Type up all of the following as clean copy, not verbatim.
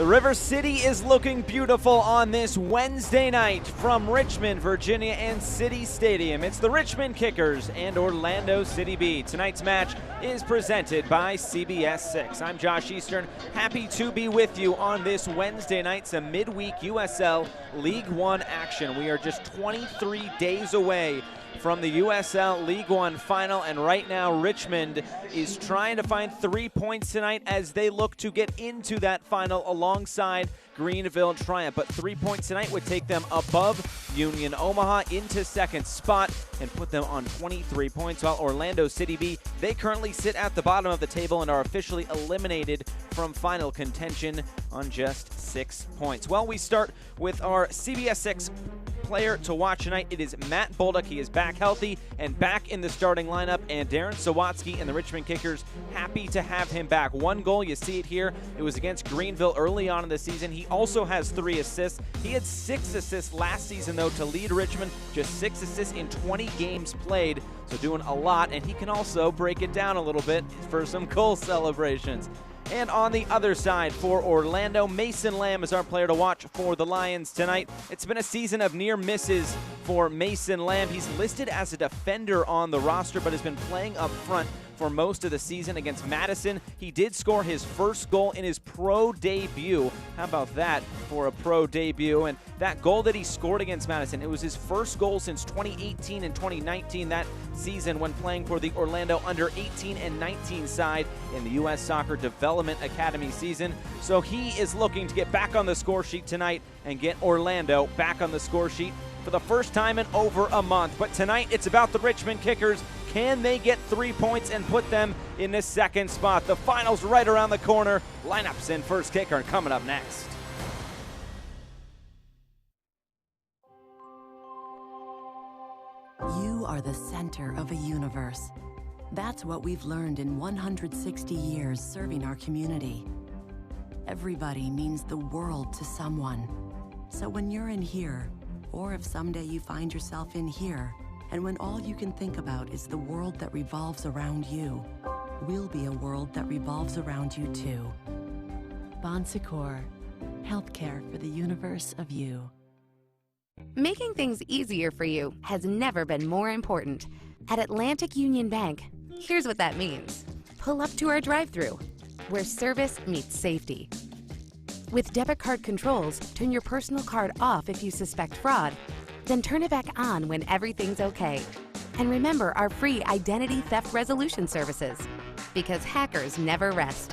The River City is looking beautiful on this Wednesday night from Richmond, Virginia and City Stadium. It's the Richmond Kickers and Orlando City B. Tonight's match is presented by CBS 6. I'm Josh Eastern, happy to be with you on this Wednesday night, some midweek USL League One action. We are just 23 days away from the USL League One final, and right now Richmond is trying to find 3 points tonight as they look to get into that final alongside Greenville Triumph. But 3 points tonight would take them above Union Omaha into second spot and put them on 23 points, while Orlando City B, they currently sit at the bottom of the table and are officially eliminated from final contention on just 6 points. Well, we start with our CBS 6 player to watch tonight. It is Matt Bolduc. He is back healthy and back in the starting lineup, and Darren Sawatsky and the Richmond Kickers happy to have him back. One goal, you see it here. It was against Greenville early on in the season. He also has 3 assists. He had 6 assists last season, though, to lead Richmond. Just 6 assists in 20 games played, so doing a lot, and he can also break it down a little bit for some goal celebrations. And on the other side for Orlando, Mason Lamb is our player to watch for the Lions tonight. It's been a season of near misses for Mason Lamb. He's listed as a defender on the roster, but has been playing up front for most of the season against Madison. He did score his first goal in his pro debut. How about that for a pro debut? And that goal that he scored against Madison, it was his first goal since 2018 and 2019, that season when playing for the Orlando under 18 and 19 side in the U.S. Soccer Development Academy season. So he is looking to get back on the score sheet tonight and get Orlando back on the score sheet for the first time in over a month. But tonight it's about the Richmond Kickers. Can they get 3 points and put them in the second spot? The final's right around the corner. Lineups and first kick are coming up next. You are the center of a universe. That's what we've learned in 160 years serving our community. Everybody means the world to someone. So when you're in here, or if someday you find yourself in here, and when all you can think about is the world that revolves around you, we'll be a world that revolves around you too. Bon Secours, healthcare for the universe of you. Making things easier for you has never been more important. At Atlantic Union Bank, here's what that means. Pull up to our drive-thru, where service meets safety. With debit card controls, turn your personal card off if you suspect fraud, then turn it back on when everything's okay. And remember our free identity theft resolution services, because hackers never rest.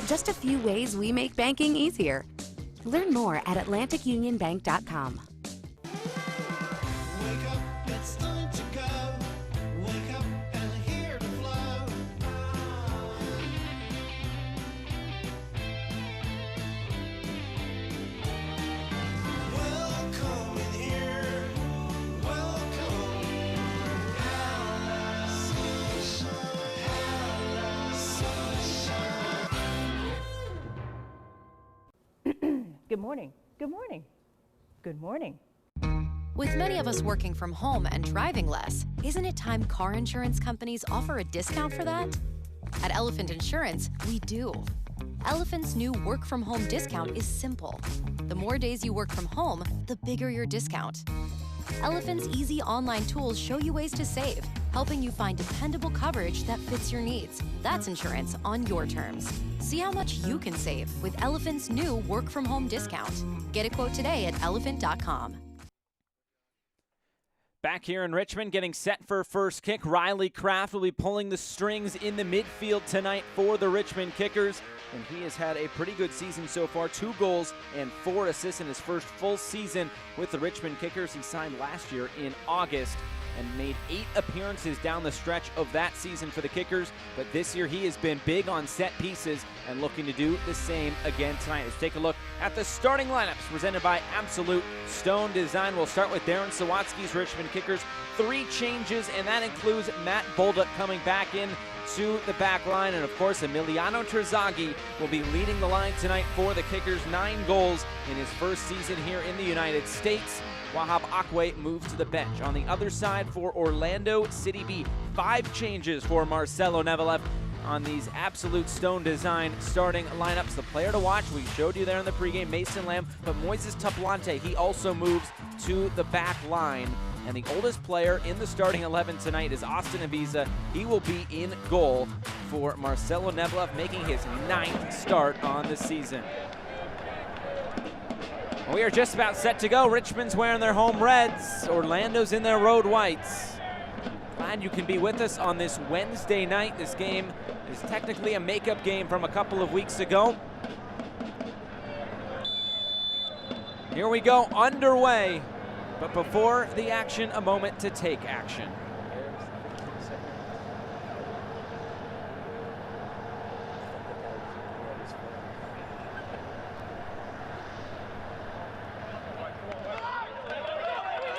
Just a few ways we make banking easier. Learn more at AtlanticUnionBank.com. Wake up, it's time to go. Wake up and hear the flow. Welcome in here. Welcome. Hello, sunshine. Hello, sunshine. Good morning. Good morning. Good morning. With many of us working from home and driving less, isn't it time car insurance companies offer a discount for that? At Elephant Insurance, we do. Elephant's new work from home discount is simple. The more days you work from home, the bigger your discount. Elephant's easy online tools show you ways to save, helping you find dependable coverage that fits your needs. That's insurance on your terms. See how much you can save with Elephant's new work from home discount. Get a quote today at elephant.com. Back here in Richmond, getting set for first kick. Riley Kraft will be pulling the strings in the midfield tonight for the Richmond Kickers, and he has had a pretty good season so far. 2 goals and 4 assists in his first full season with the Richmond Kickers. He signed last year in August and made 8 appearances down the stretch of that season for the Kickers. But this year he has been big on set pieces and looking to do the same again tonight. Let's take a look at the starting lineups presented by Absolute Stone Design. We'll start with Darren Sawatsky's Richmond Kickers. 3 changes, and that includes Matt Bolduc coming back in to the back line. And of course, Emiliano Terzaghi will be leading the line tonight for the Kickers. 9 goals in his first season here in the United States. Wahab Akwe moved to the bench. On the other side for Orlando City B, 5 changes for Marcelo Nevelef. on these absolute stone design starting lineups. The player to watch, we showed you there in the pregame, Mason Lamb, but Moises Taplante, he also moves to the back line. And the oldest player in the starting 11 tonight is Austin Aviza. He will be in goal for Marcelo Neblev, making his 9th start on the season. We are just about set to go. Richmond's wearing their home reds. Orlando's in their road whites. Glad you can be with us on this Wednesday night. This game is technically a makeup game from a couple of weeks ago. Here we go, underway. But before the action, a moment to take action.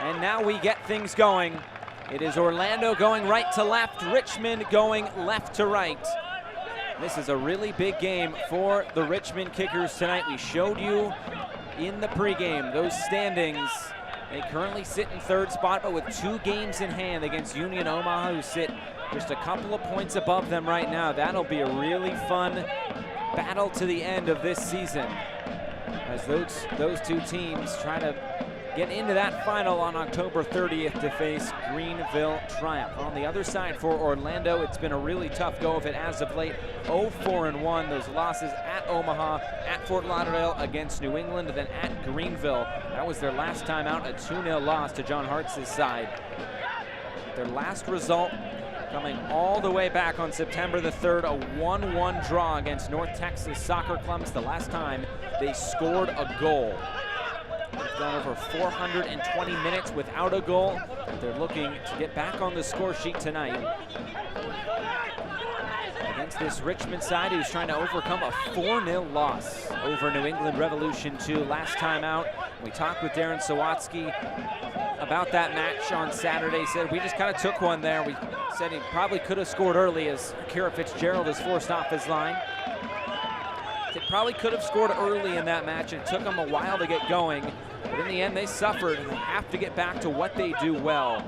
And now we get things going. It is Orlando going right to left, Richmond going left to right. This is a really big game for the Richmond Kickers tonight. We showed you in the pregame those standings. They currently sit in 3rd spot, but with 2 games in hand against Union Omaha, who sit just a couple of points above them right now. That'll be a really fun battle to the end of this season, as those 2 teams try to get into that final on October 30th to face Greenville Triumph. On the other side for Orlando, it's been a really tough go of it as of late. 0-4-1, those losses at Omaha, at Fort Lauderdale against New England, then at Greenville. That was their last time out, a 2-0 loss to John Hartz's side. Their last result coming all the way back on September the 3rd, a 1-1 draw against North Texas Soccer Clubs, the last time they scored a goal. They've gone over 420 minutes without a goal. They're looking to get back on the score sheet tonight against this Richmond side who's trying to overcome a 4-0 loss over New England Revolution 2 last time out. We talked with Darren Sawatsky about that match on Saturday. He said we just kind of took one there. We said he probably could have scored early as Kira Fitzgerald is forced off his line. They probably could have scored early in that match, and it took them a while to get going. But in the end, they suffered, and they have to get back to what they do well.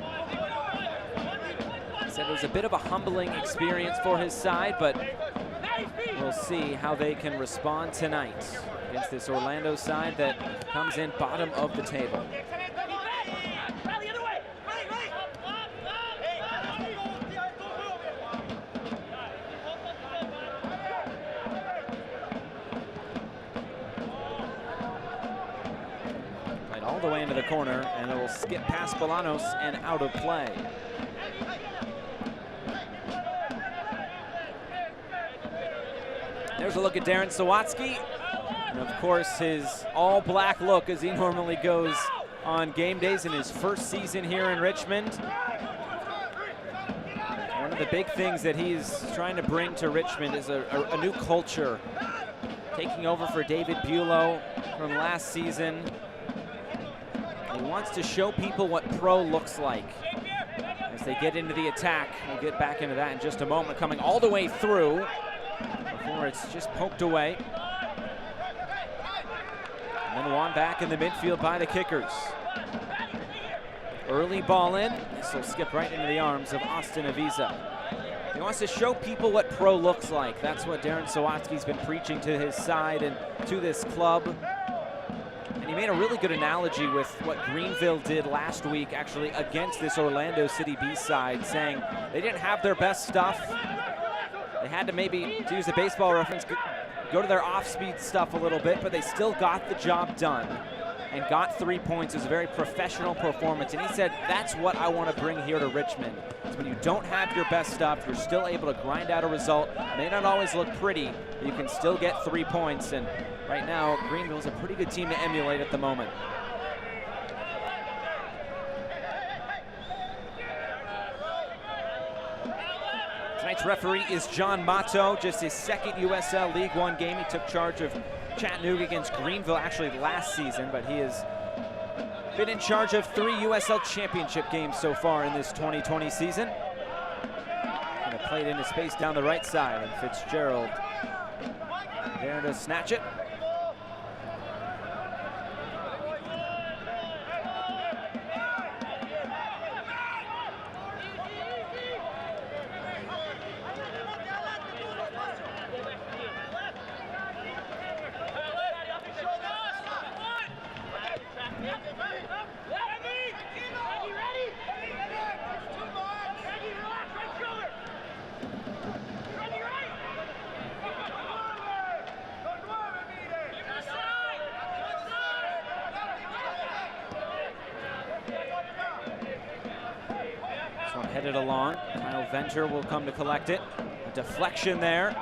He said it was a bit of a humbling experience for his side, but we'll see how they can respond tonight against this Orlando side that comes in bottom of the table. All the way into the corner, and it will skip past Bolanos and out of play. There's a look at Darren Sawatsky, and of course his all-black look as he normally goes on game days in his first season here in Richmond. One of the big things that he's trying to bring to Richmond is a new culture, taking over for David Bulow from last season. He wants to show people what pro looks like as they get into the attack. We'll get back into that in just a moment. Coming all the way through before it's just poked away. And then one back in the midfield by the Kickers. Early ball in. This will skip right into the arms of Austin Aviza. He wants to show people what pro looks like. That's what Darren Sawatsky's been preaching to his side and to this club. And he made a really good analogy with what Greenville did last week, actually, against this Orlando City B side, saying they didn't have their best stuff. They had to maybe, to use a baseball reference, go to their off-speed stuff a little bit, but they still got the job done and got 3 points. It was a very professional performance. And he said, that's what I want to bring here to Richmond. It's when you don't have your best stuff, you're still able to grind out a result. It may not always look pretty, but you can still get 3 points. And right now, Greenville is a pretty good team to emulate at the moment. Tonight's referee is John Mato, just his second USL League One game. He took charge of Chattanooga against Greenville actually last season, but he has been in charge of 3 USL Championship games so far in this 2020 season. Gonna play it into space down the right side, and Fitzgerald there to snatch it. This one headed along. Kyle Venter will come to collect it. A deflection there.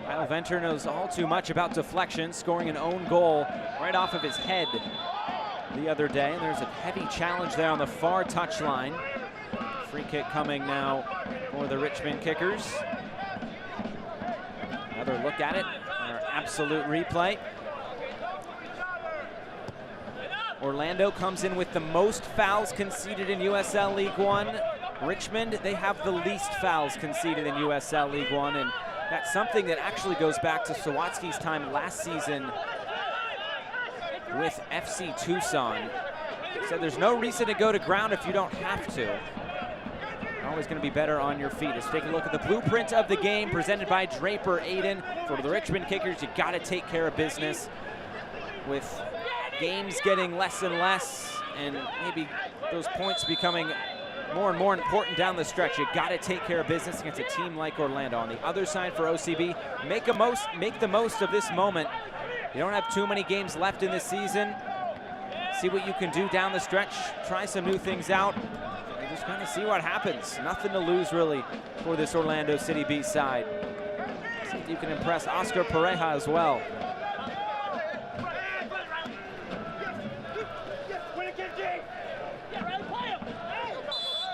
Kyle Venter knows all too much about deflection, scoring an own goal right off of his head the other day. And there's a heavy challenge there on the far touchline. Free kick coming now for the Richmond Kickers. Another look at it, our absolute replay. Orlando comes in with the most fouls conceded in USL League One. Richmond, they have the least fouls conceded in USL League One, and that's something that actually goes back to Sawatsky's time last season with FC Tucson. So there's no reason to go to ground if you don't have to. You're always going to be better on your feet. Let's take a look at the blueprint of the game presented by Draper Aiden. For the Richmond Kickers, you got to take care of business. With games getting less and less, and maybe those points becoming more and more important down the stretch, you got to take care of business against a team like Orlando. On the other side for OCB, make the most of this moment. You don't have too many games left in this season. See what you can do down the stretch. Try some new things out. And just kind of see what happens. Nothing to lose really for this Orlando City B side. See if you can impress Oscar Pareja as well.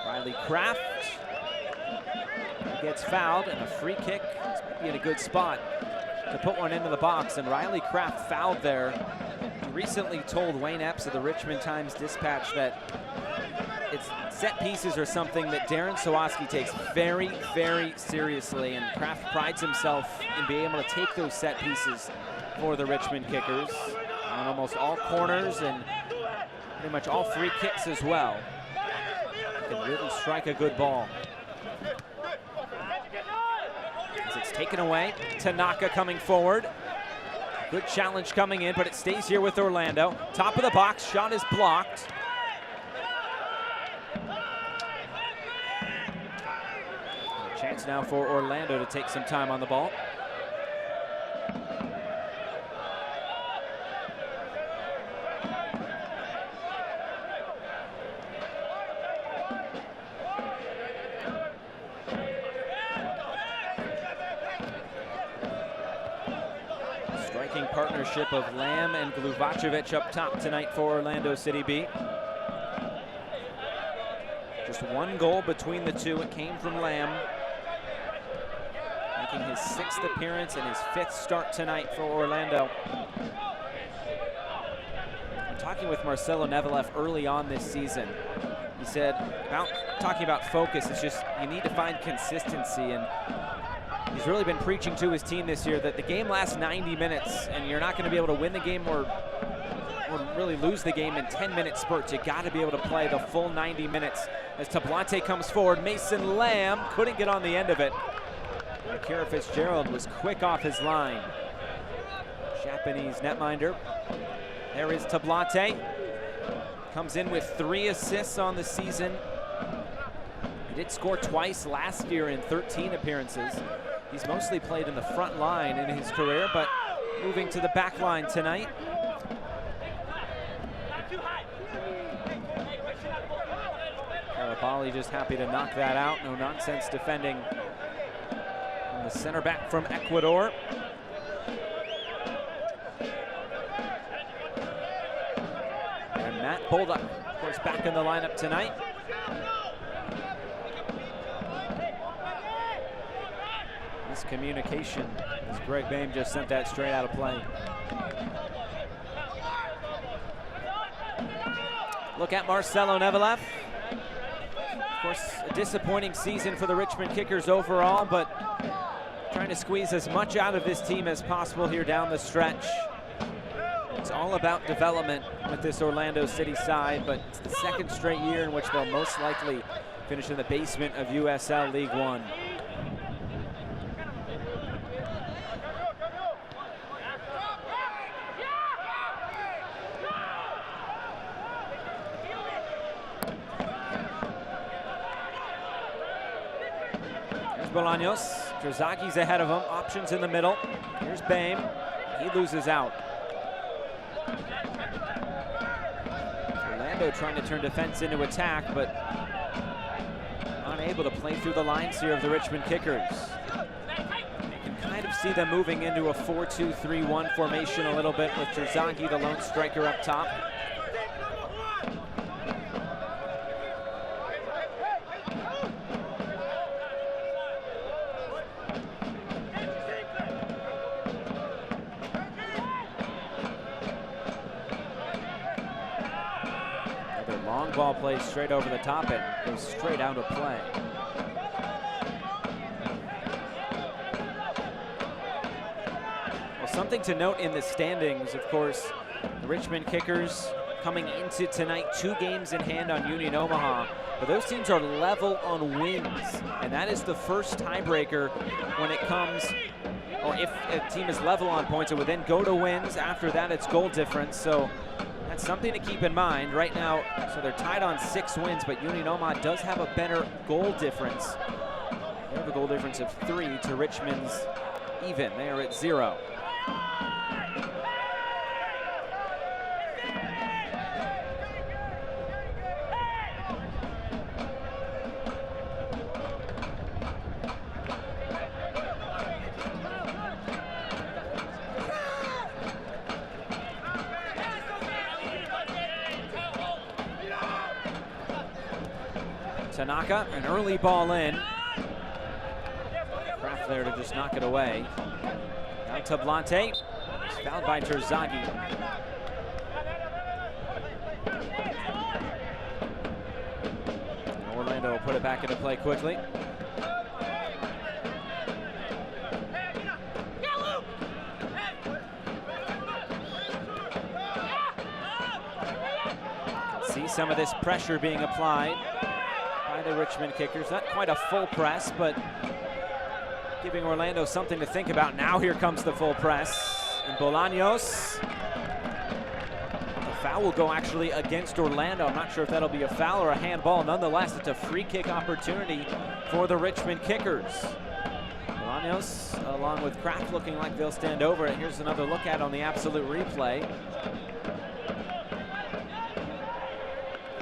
Riley Kraft gets fouled, and a free kick. This might be in a good spot to put one into the box, and Riley Kraft fouled there. He recently told Wayne Epps of the Richmond Times-Dispatch that set pieces are something that Darren Sawatsky takes very, very seriously, and Kraft prides himself in being able to take those set pieces for the Richmond Kickers on almost all corners and pretty much all free kicks as well. He can really strike a good ball. As it's taken away, Tanaka coming forward. Good challenge coming in, but it stays here with Orlando. Top of the box, shot is blocked. A chance now for Orlando to take some time on the ball. Partnership of Lamb and Gluvacevic up top tonight for Orlando City B. Just one goal between the two. It came from Lamb, making his 6th appearance and his 5th start tonight for Orlando. I'm talking with Marcelo Nevelet early on this season. He said, talking about focus, it's just you need to find consistency, and he's really been preaching to his team this year that the game lasts 90 minutes, and you're not going to be able to win the game or really lose the game in 10-minute spurts. You got to be able to play the full 90 minutes. As Tablante comes forward, Mason Lamb couldn't get on the end of it. Akira Fitzgerald was quick off his line. Japanese netminder. There is Tablante. Comes in with 3 assists on the season. He did score twice last year in 13 appearances. He's mostly played in the front line in his career, but moving to the back line tonight. Karabali just happy to knock that out. No nonsense defending from the center back from Ecuador. And Matt Bolduc, of course, back in the lineup tonight. Communication as Greg Bain just sent that straight out of play. Look at Marcelo Nevelet. Of course, a disappointing season for the Richmond Kickers overall, but trying to squeeze as much out of this team as possible here down the stretch. It's all about development with this Orlando City side, but it's the 2nd straight year in which they'll most likely finish in the basement of USL League One. Bolaños. Terzaki's ahead of him. Options in the middle. Here's Bame. He loses out. Orlando trying to turn defense into attack, but unable to play through the lines here of the Richmond Kickers. You can kind of see them moving into a 4-2-3-1 formation a little bit with Terzaghi, the lone striker, up top. Long ball plays straight over the top and goes straight out of play. Well, something to note in the standings, of course, the Richmond Kickers coming into tonight 2 games in hand on Union Omaha, but those teams are level on wins, and that is the first tiebreaker when it comes, or if a team is level on points, it would then go to wins. After that, it's goal difference. So that's something to keep in mind right now. So they're tied on 6 wins, but Union Omaha does have a better goal difference. They have a goal difference of 3 to Richmond's even. They are at 0. Tanaka, an early ball in. Kraft there to just knock it away. Now Tablante. He's fouled by Terzaghi. Orlando will put it back into play quickly. See some of this pressure being applied by the Richmond Kickers. Not quite a full press, but giving Orlando something to think about. Now here comes the full press. And Bolaños. The foul will go actually against Orlando. I'm not sure if that'll be a foul or a handball. Nonetheless, it's a free kick opportunity for the Richmond Kickers. Bolaños, along with Kraft, looking like they'll stand over it. Here's another look at on the absolute replay.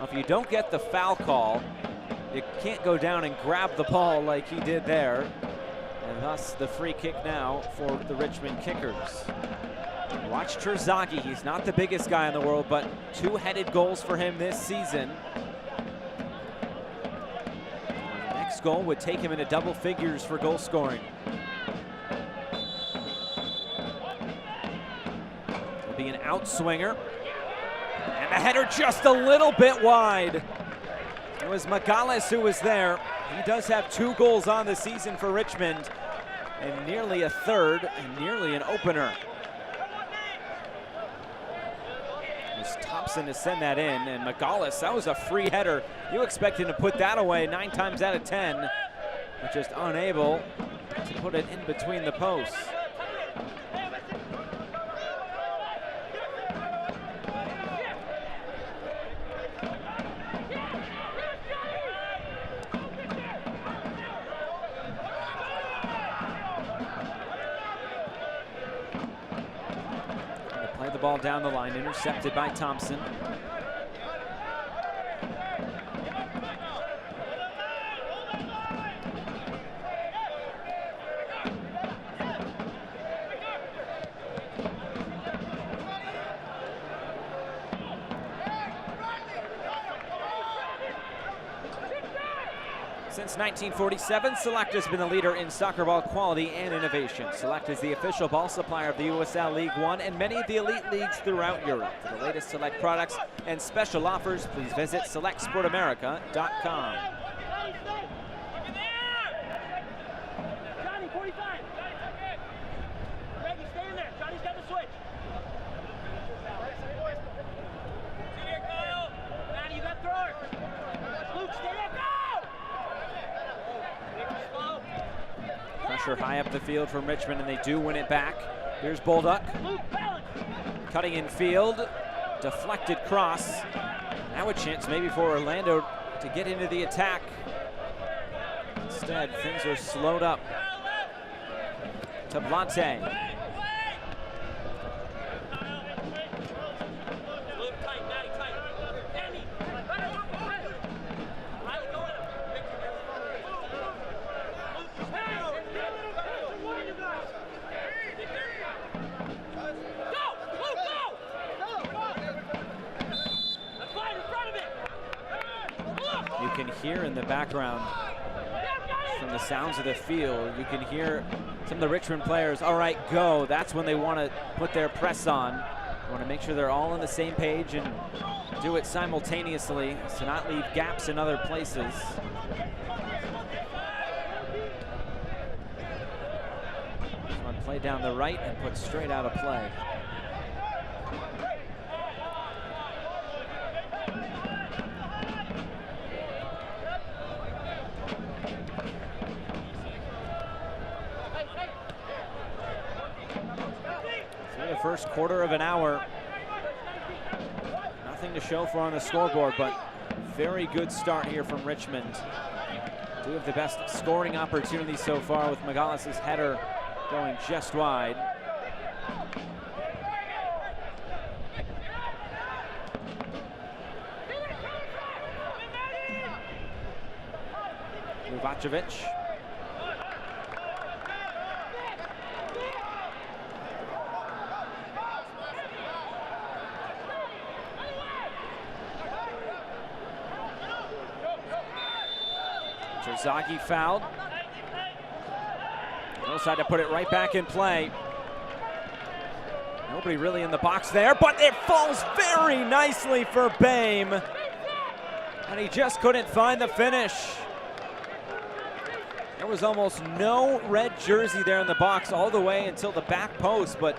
If you don't get the foul call, you can't go down and grab the ball like he did there. And thus the free kick now for the Richmond Kickers. Watch Terzaghi. He's not the biggest guy in the world, but 2-headed goals for him this season. The next goal would take him into double figures for goal scoring. It'll be an outswinger. And the header just a little bit wide. It was Magales who was there. He does have 2 goals on the season for Richmond, and nearly a third, and nearly an opener. It was Thompson to send that in, and Magales, that was a free header. You expect him to put that away 9 times out of 10, but just unable to put it in between the posts. Ball down the line, intercepted by Thompson. Since 1947, Select has been the leader in soccer ball quality and innovation. Select is the official ball supplier of the USL League One and many of the elite leagues throughout Europe. For the latest Select products and special offers, please visit selectsportamerica.com. Johnny, 45. Reggie, stay in there. Johnny's got the switch. See here, Kyle. Maddie, you got thrower. Luke, stay there. Go! Pressure high up the field from Richmond, and they do win it back. Here's Bolduc. Cutting in field. Deflected cross. Now a chance maybe for Orlando to get into the attack. Instead, things are slowed up. Tablante. You can hear in the background from the sounds of the field, you can hear some of the Richmond players, all right, go. That's when they want to put their press on. They want to make sure they're all on the same page and do it simultaneously to not leave gaps in other places. This one played down the right and put straight out of play. First quarter of an hour. Nothing to show for on the scoreboard, but very good start here from Richmond. Two of the best scoring opportunities so far, with Magales' header going just wide. Luvacevic. Terzaghi fouled. He'll decide to put it right back in play. Nobody really in the box there, but it falls very nicely for Bame. And he just couldn't find the finish. There was almost no red jersey there in the box all the way until the back post, but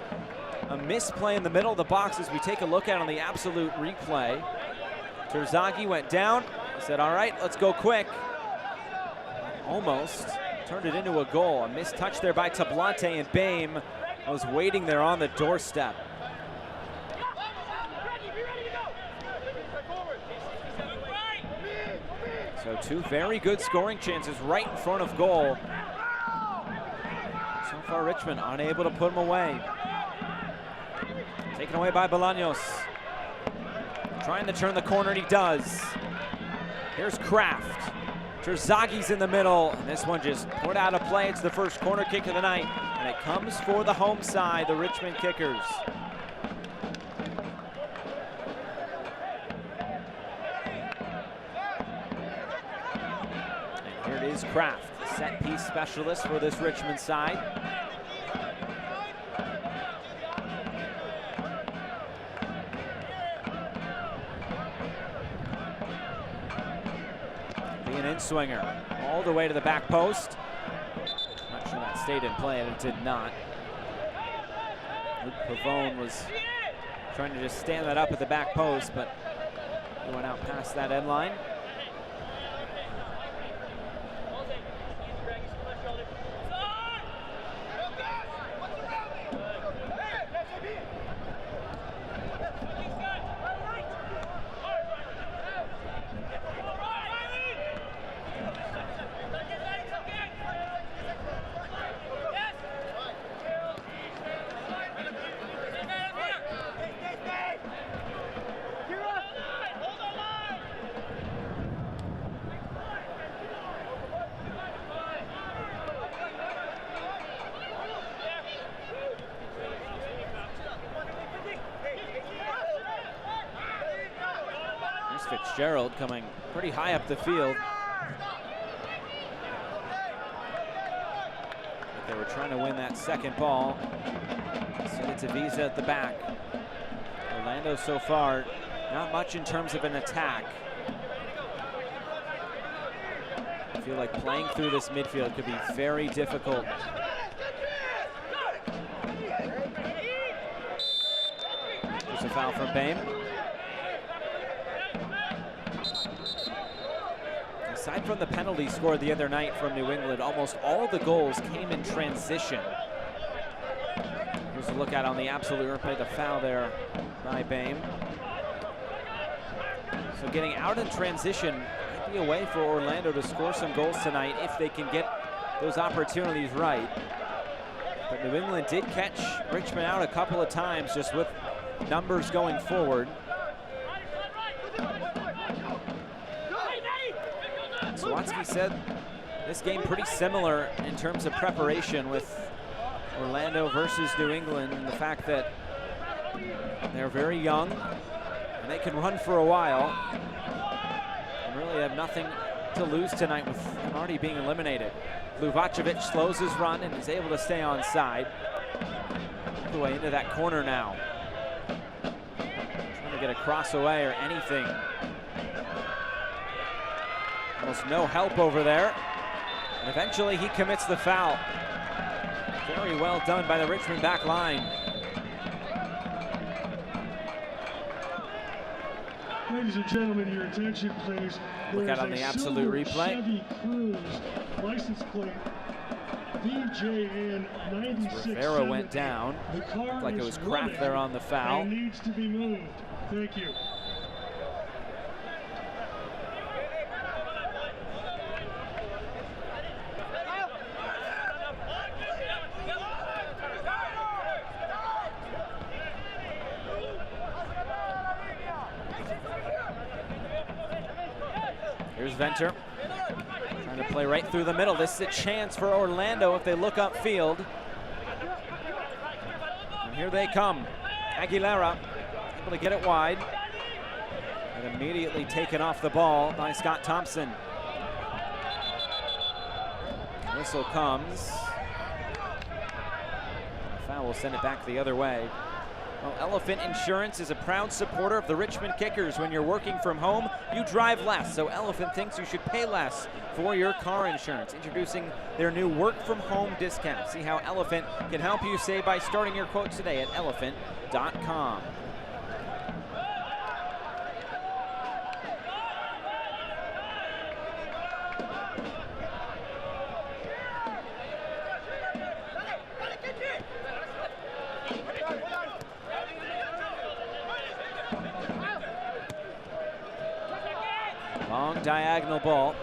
a misplay in the middle of the box as we take a look at on the absolute replay. Terzaghi went down, said, all right, let's go quick. Almost turned it into a goal. A missed touch there by Tablante, and Bame was waiting there on the doorstep. So two very good scoring chances right in front of goal. So far Richmond unable to put them away. Taken away by Bolaños. Trying to turn the corner, and he does. Here's Kraft. Terzaghi's in the middle, and this one just put out of play. It's the first corner kick of the night, and it comes for the home side, the Richmond Kickers. And here it is, Kraft, set piece specialist for this Richmond side. An in-swinger all the way to the back post. Not sure that stayed in play, and it did not. Luke Pavone was trying to just stand that up at the back post, but he went out past that end line. Fitzgerald coming pretty high up the field. They were trying to win that second ball. Send it to Visa at the back. Orlando so far, not much in terms of an attack. I feel like playing through this midfield could be very difficult. There's a foul from Bame. Aside from the penalty scored the other night from New England, almost all the goals came in transition. Here's a look at on the absolute replay, the foul there by Bame. So getting out in transition, I Be a way for Orlando to score some goals tonight if they can get those opportunities right. But New England did catch Richmond out a couple of times just with numbers going forward. Swatsky said this game pretty similar in terms of preparation with Orlando versus New England, and the fact that they're very young and they can run for a while and really have nothing to lose tonight with him already being eliminated. Luvacevic slows his run and is able to stay on side. All the way into that corner now. Trying to get a cross away or anything. Almost no help over there. And eventually he commits the foul. Very well done by the Richmond back line. Ladies and gentlemen, your attention, please. Look out on the absolute replay. Chevy Cruze, license plate VJN 96. Rivera went down. Looked like it was cracked there on the foul. And needs to be moved. Thank you. Here's Venter, trying to play right through the middle. This is a chance for Orlando if they look upfield. And here they come. Aguilera able to get it wide. And immediately taken off the ball by Scott Thompson. Whistle comes. The foul will send it back the other way. Well, Elephant Insurance is a proud supporter of the Richmond Kickers. When you're working from home, you drive less, so Elephant thinks you should pay less for your car insurance. Introducing their new work from home discount. See how Elephant can help you save by starting your quote today at elephant.com. Long diagonal ball.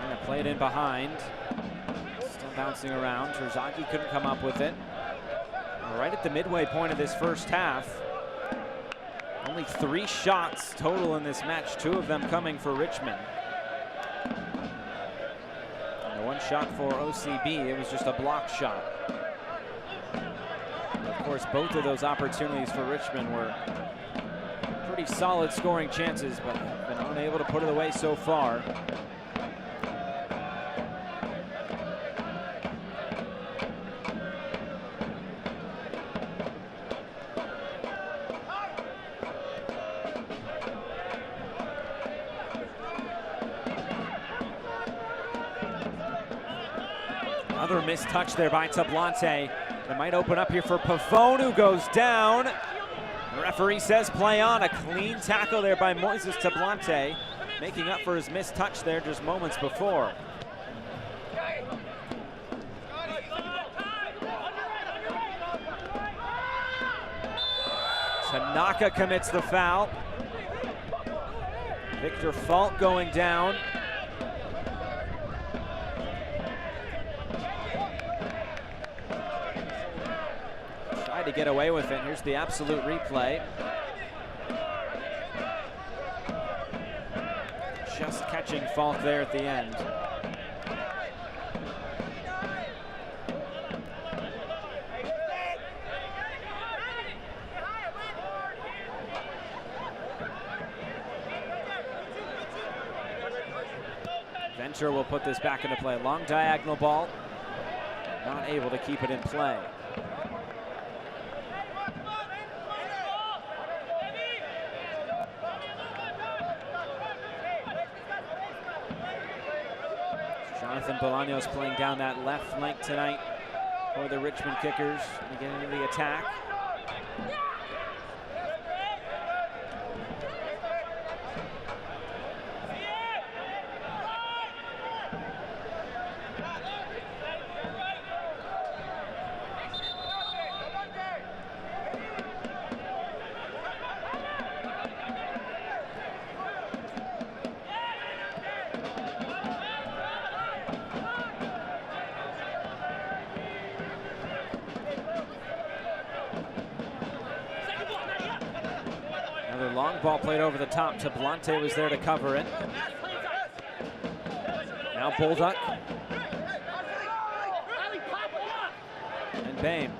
And played in behind. Bouncing around. Terzaghi couldn't come up with it. Right at the midway point of this first half. Only 3 shots total in this match, 2 of them coming for Richmond. And the 1 shot for OCB, it was just a block shot. Of course, both of those opportunities for Richmond were pretty solid scoring chances, but have been unable to put it away so far. Another missed touch there by Tablante. That might open up here for Pavone, who goes down. The referee says play on. A clean tackle there by Moises Tablante, making up for his missed touch there just moments before. Tanaka commits the foul. Victor Falk going down. To get away with it. Here's the absolute replay. Just catching Falk there at the end. Venter will put this back into play. Long diagonal ball. Not able to keep it in play. Jonathan Bolaños playing down that left flank tonight for the Richmond Kickers. Getting into the attack. Another long ball played over the top. Tablante was there to cover it. Now Bolduc. And Bame.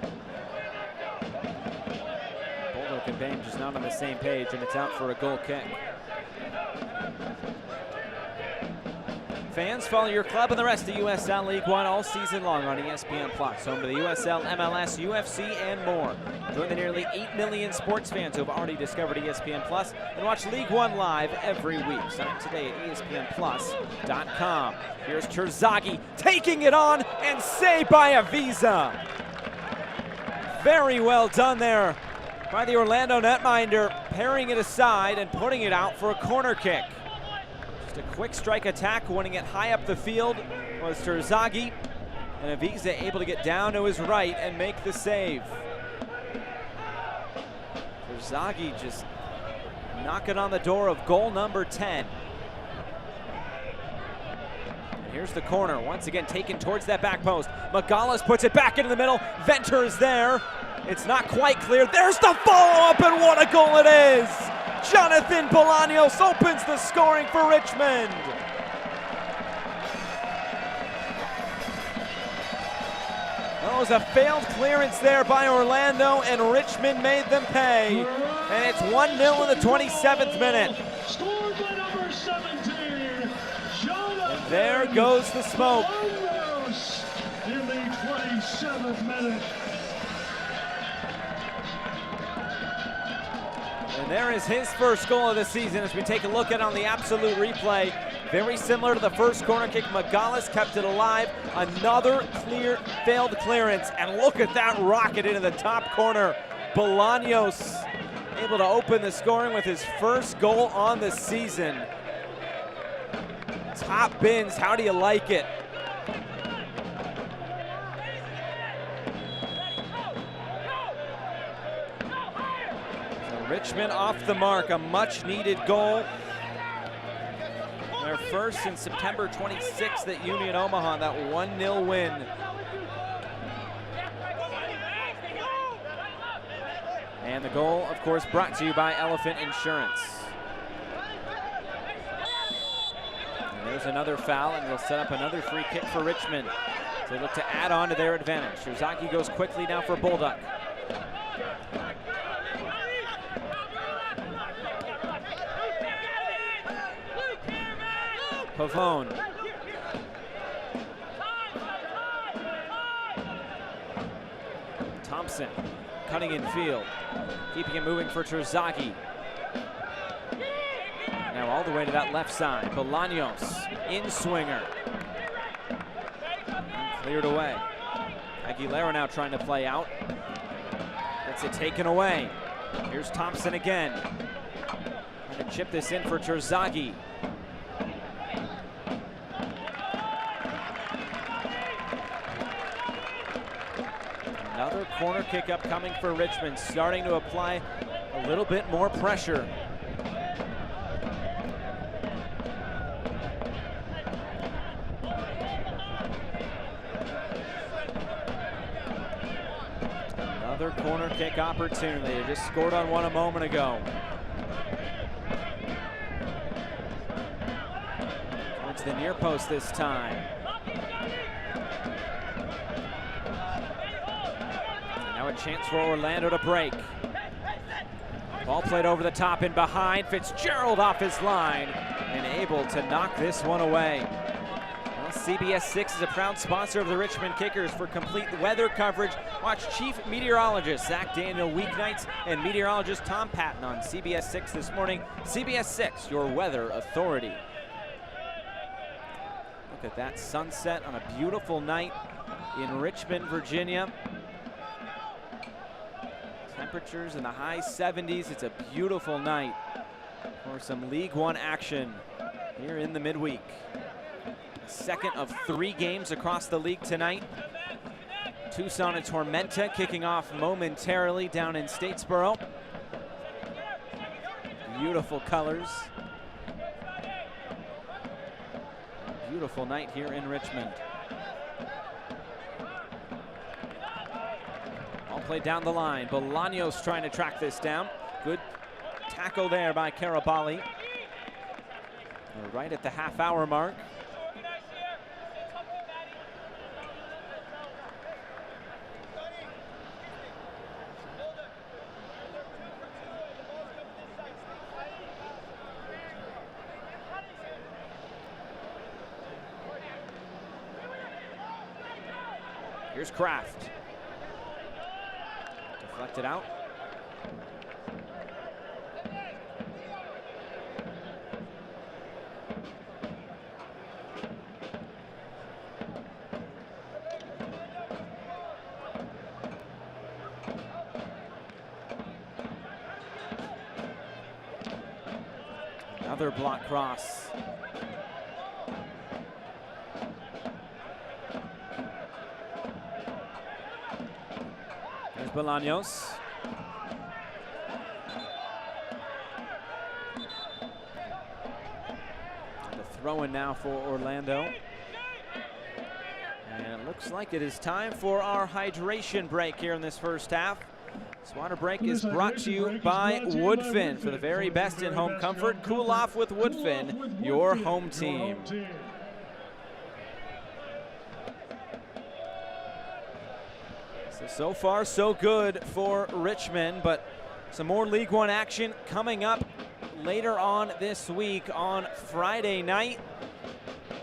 Bolduc and Bame just not on the same page, and it's out for a goal kick. Fans, follow your club and the rest of USL League One all season long on ESPN+. Home to the USL, MLS, UFC, and more. Join the nearly 8 million sports fans who have already discovered ESPN+ and watch League One live every week. Sign up today at ESPNplus.com. Here's Terzaghi taking it on and saved by Avisa. Very well done there by the Orlando netminder, parrying it aside and putting it out for a corner kick. Just a quick strike attack, winning it high up the field was Terzaghi, and Avisa able to get down to his right and make the save. Terzaghi just knocking on the door of goal number 10. And here's the corner, once again taken towards that back post. Magalas puts it back into the middle. Venter is there. It's not quite clear. There's the follow-up, and what a goal it is! Jonathan Bolaños opens the scoring for Richmond. That was a failed clearance there by Orlando, and Richmond made them pay. And it's 1-0 in the 27th minute. Scored by number 17, Jonathan. And there goes the smoke. Bolaños in the 27th minute. And there is his first goal of the season as we take a look at it on the absolute replay. Very similar to the first corner kick. Magalas kept it alive. Another failed clearance. And look at that rocket into the top corner. Bolaños able to open the scoring with his first goal on the season. Top bins, how do you like it? Richmond off the mark, a much needed goal. Their first since September 26th at Union Omaha, that 1-0 win. And the goal, of course, brought to you by Elephant Insurance. And there's another foul, and they'll set up another free kick for Richmond. So they look to add on to their advantage. Terzaghi goes quickly now for Bolduc. Pavone. Thompson cutting in field, keeping it moving for Terzaghi. Now all the way to that left side. Bolaños in swinger. And cleared away. Aguilera now trying to play out. Gets it taken away. Here's Thompson again. Trying to chip this in for Terzaghi. Another corner kick up coming for Richmond, starting to apply a little bit more pressure. Another corner kick opportunity. They just scored on one a moment ago. Towards the near post this time. Now a chance for Orlando to break. Ball played over the top and behind. Fitzgerald off his line and able to knock this one away. Well, CBS 6 is a proud sponsor of the Richmond Kickers. For complete weather coverage, watch Chief Meteorologist Zach Daniel weeknights and meteorologist Tom Patton on CBS 6 this morning. CBS 6, your weather authority. Look at that sunset on a beautiful night in Richmond, Virginia. Temperatures in the high 70s. It's a beautiful night for some League One action here in the midweek. Second of 3 games across the league tonight. Tucson and Tormenta kicking off momentarily down in Statesboro. Beautiful colors. Beautiful night here in Richmond. All played down the line. Bolaños trying to track this down. Good tackle there by Carabali. We're right at the half-hour mark. Here's Kraft. Deflected out. Another block cross. There's Bolaños. The throw-in now for Orlando. And it looks like it is time for our hydration break here in this first half. This water break is brought to you by Woodfin. For the very best in home comfort, cool off with Woodfin, your home team. So far, so good for Richmond, but some more League One action coming up later on this week on Friday night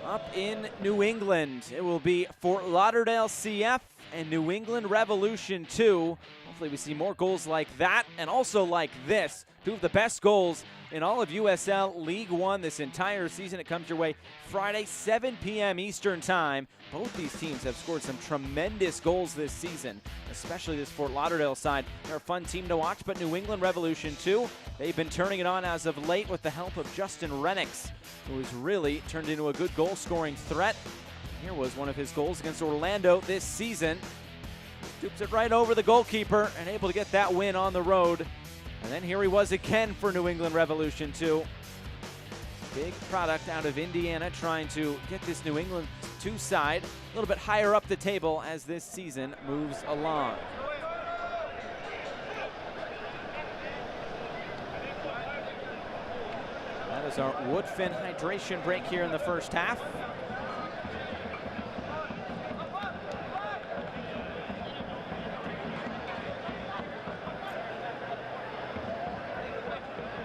up in New England. It will be Fort Lauderdale CF and New England Revolution 2. Hopefully we see more goals like that and also like this. 2 of the best goals in all of USL League One this entire season. It comes your way Friday, 7 p.m. Eastern Time. Both these teams have scored some tremendous goals this season, especially this Fort Lauderdale side. They're a fun team to watch, but New England Revolution 2, they've been turning it on as of late with the help of Justin Rennicks, who has really turned into a good goal-scoring threat. Here was one of his goals against Orlando this season. Scoops it right over the goalkeeper and able to get that win on the road. And then here he was again for New England Revolution 2. Big product out of Indiana trying to get this New England 2 side a little bit higher up the table as this season moves along. That is our Woodfin hydration break here in the first half.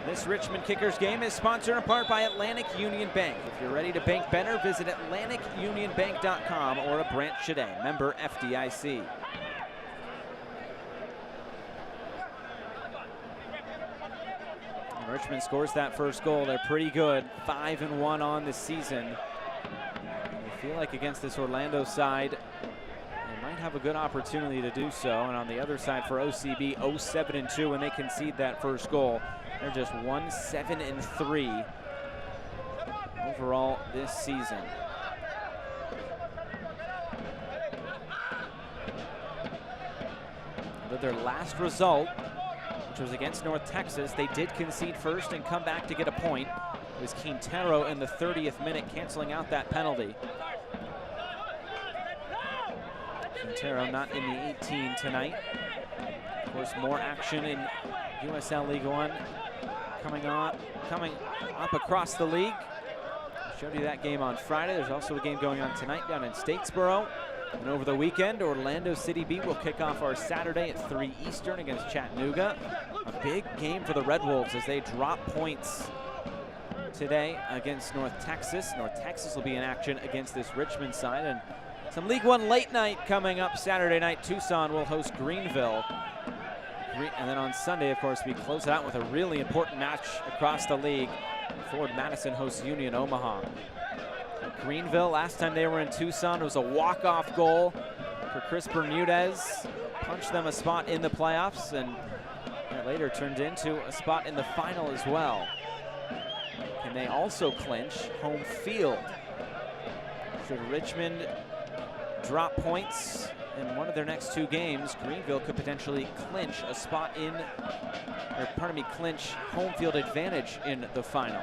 This Richmond Kickers game is sponsored in part by Atlantic Union Bank. If you're ready to bank better, visit AtlanticUnionBank.com or a branch today. Member FDIC. And Richmond scores that first goal. They're pretty good. 5-1 on the season. I feel like against this Orlando side, they might have a good opportunity to do so. And on the other side for OCB, 0-7-2 when they concede that first goal. They're just 1-7-3 overall this season. But their last result, which was against North Texas, they did concede first and come back to get a point. It was Quintero in the 30th minute canceling out that penalty. Quintero not in the 18 tonight. Of course, more action in USL League One coming up across the league. Showed you that game on Friday. There's also a game going on tonight down in Statesboro. And over the weekend, Orlando City Beat will kick off our Saturday at 3 Eastern against Chattanooga. A big game for the Red Wolves as they drop points today against North Texas. North Texas will be in action against this Richmond side. And some League One late night coming up Saturday night. Tucson will host Greenville. And then on Sunday, of course, we close it out with a really important match across the league. Ford Madison hosts Union Omaha. Greenville, last time they were in Tucson, it was a walk-off goal for Chris Bermudez. Punched them a spot in the playoffs, and that later turned into a spot in the final as well. Can they also clinch home field? Should Richmond drop points in one of their next 2 games, Greenville could potentially clinch a spot in, or pardon me, clinch home field advantage in the final.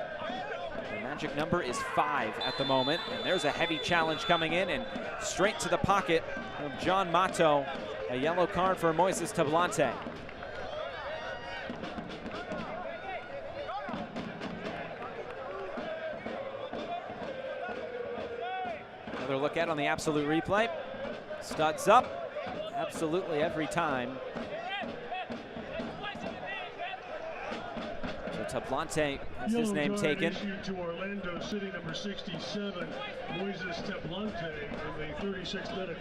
The magic number is 5 at the moment, and there's a heavy challenge coming in, and straight to the pocket of John Mato. A yellow card for Moises Tablante. Another look at on the absolute replay. Studs up, absolutely every time. So Tablante has his name taken. Issued to Orlando City number 67, Moises Tablante in the 36th minute.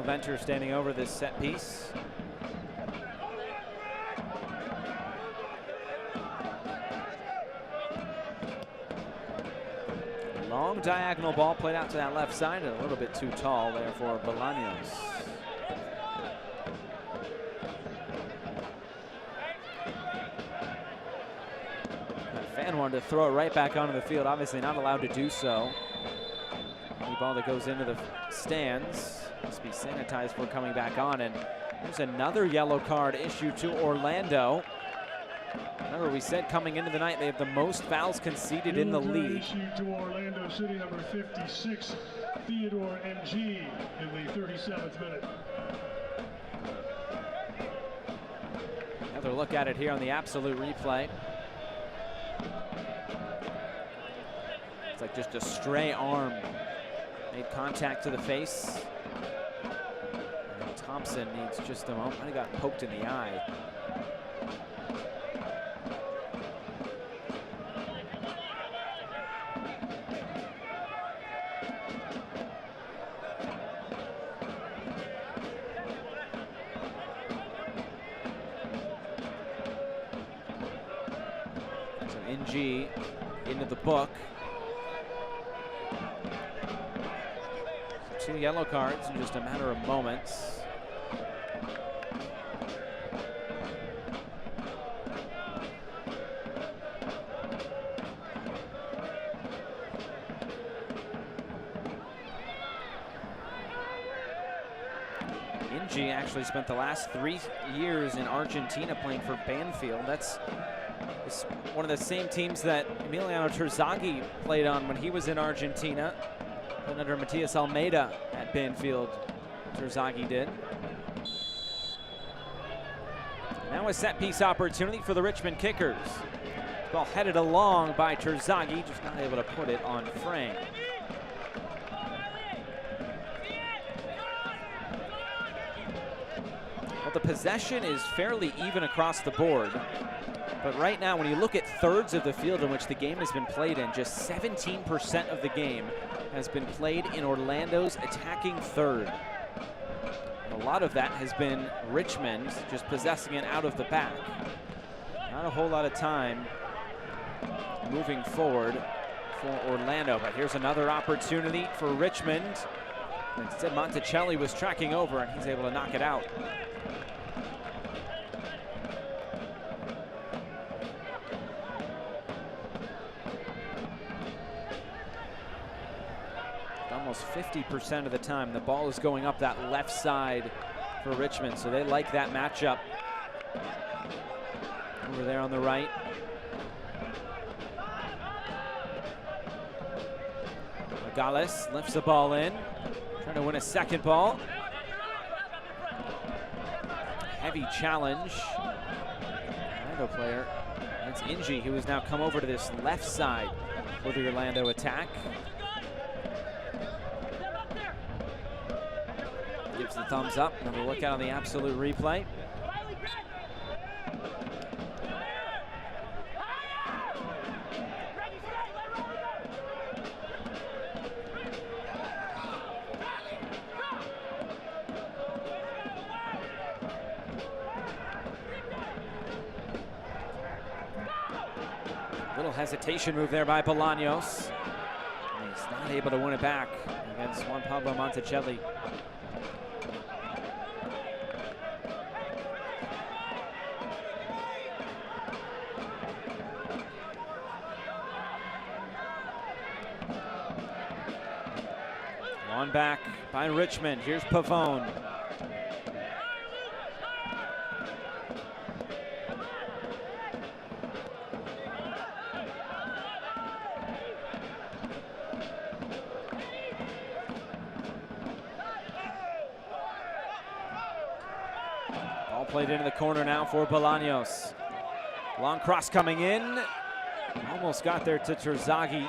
Venter standing over this set piece. Long diagonal ball played out to that left side, a little bit too tall there for Bolaños. That fan wanted to throw it right back onto the field, obviously not allowed to do so. Any ball that goes into the stands must be sanitized before coming back on, and there's another yellow card issued to Orlando. Remember, we said coming into the night they have the most fouls conceded in the league. Issued to Orlando City number 56, Theodore NG in the 37th minute. Another look at it here on the absolute replay. It's like just a stray arm made contact to the face. And Thompson needs just a moment. He got poked in the eye. So NG into the book. 2 yellow cards in just a matter of moments. NG actually spent the last 3 years in Argentina playing for Banfield. That's one of the same teams that Emiliano Terzaghi played on when he was in Argentina. And under Matias Almeida at Banfield, Terzaghi did. Now a set piece opportunity for the Richmond Kickers. Ball headed along by Terzaghi, just not able to put it on frame. Well, the possession is fairly even across the board. But right now, when you look at thirds of the field in which the game has been played in, just 17% of the game has been played in Orlando's attacking third. And a lot of that has been Richmond just possessing it out of the back. Not a whole lot of time moving forward for Orlando, but here's another opportunity for Richmond. Instead, Monticelli was tracking over, and he's able to knock it out. Almost 50% of the time, the ball is going up that left side for Richmond, so they like that matchup. Over there on the right. Gales lifts the ball in, trying to win a second ball. Heavy challenge. Orlando player, that's Ingy, who has now come over to this left side for the Orlando attack. Gives the thumbs up. Another look out on the absolute replay. Little hesitation move there by Bolaños. And he's not able to win it back against Juan Pablo Monticelli. On back by Richmond. Here's Pavone. Ball played into the corner now for Bolaños. Long cross coming in. Almost got there to Terzaghi.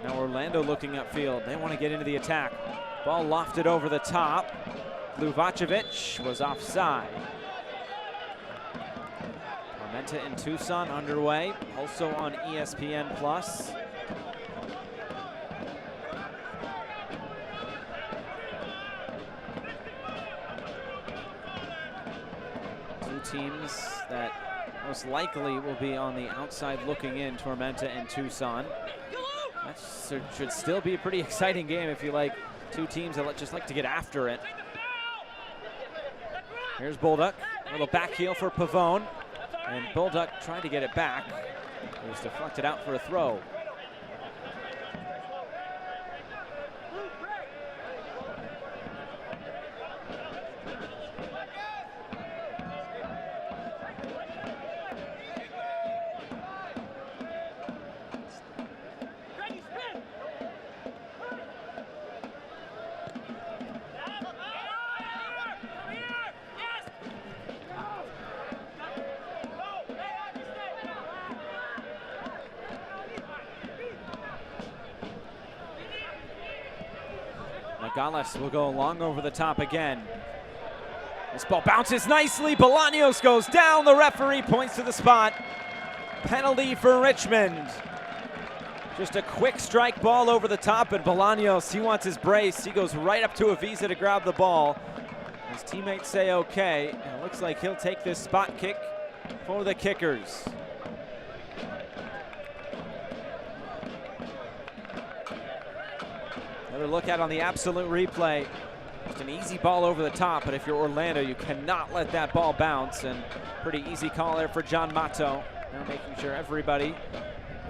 Now Orlando looking upfield. They want to get into the attack. Ball lofted over the top. Luvacevic was offside. Armenta in Tucson underway, also on ESPN+. Two teams that most likely will be on the outside looking in, Tormenta and Tucson. That should still be a pretty exciting game if you like two teams that just like to get after it. Here's Bolduc, a little back heel for Pavone. And Bolduc trying to get it back. It was deflected out for a throw. Nogales will go long over the top again. This ball bounces nicely. Bolaños goes down. The referee points to the spot. Penalty for Richmond. Just a quick strike ball over the top, and Bolaños, he wants his brace. He goes right up to Avisa to grab the ball. His teammates say okay, and it looks like he'll take this spot kick for the Kickers. Another look at on the absolute replay. Just an easy ball over the top, but if you're Orlando, you cannot let that ball bounce. And pretty easy call there for John Mato. Now making sure everybody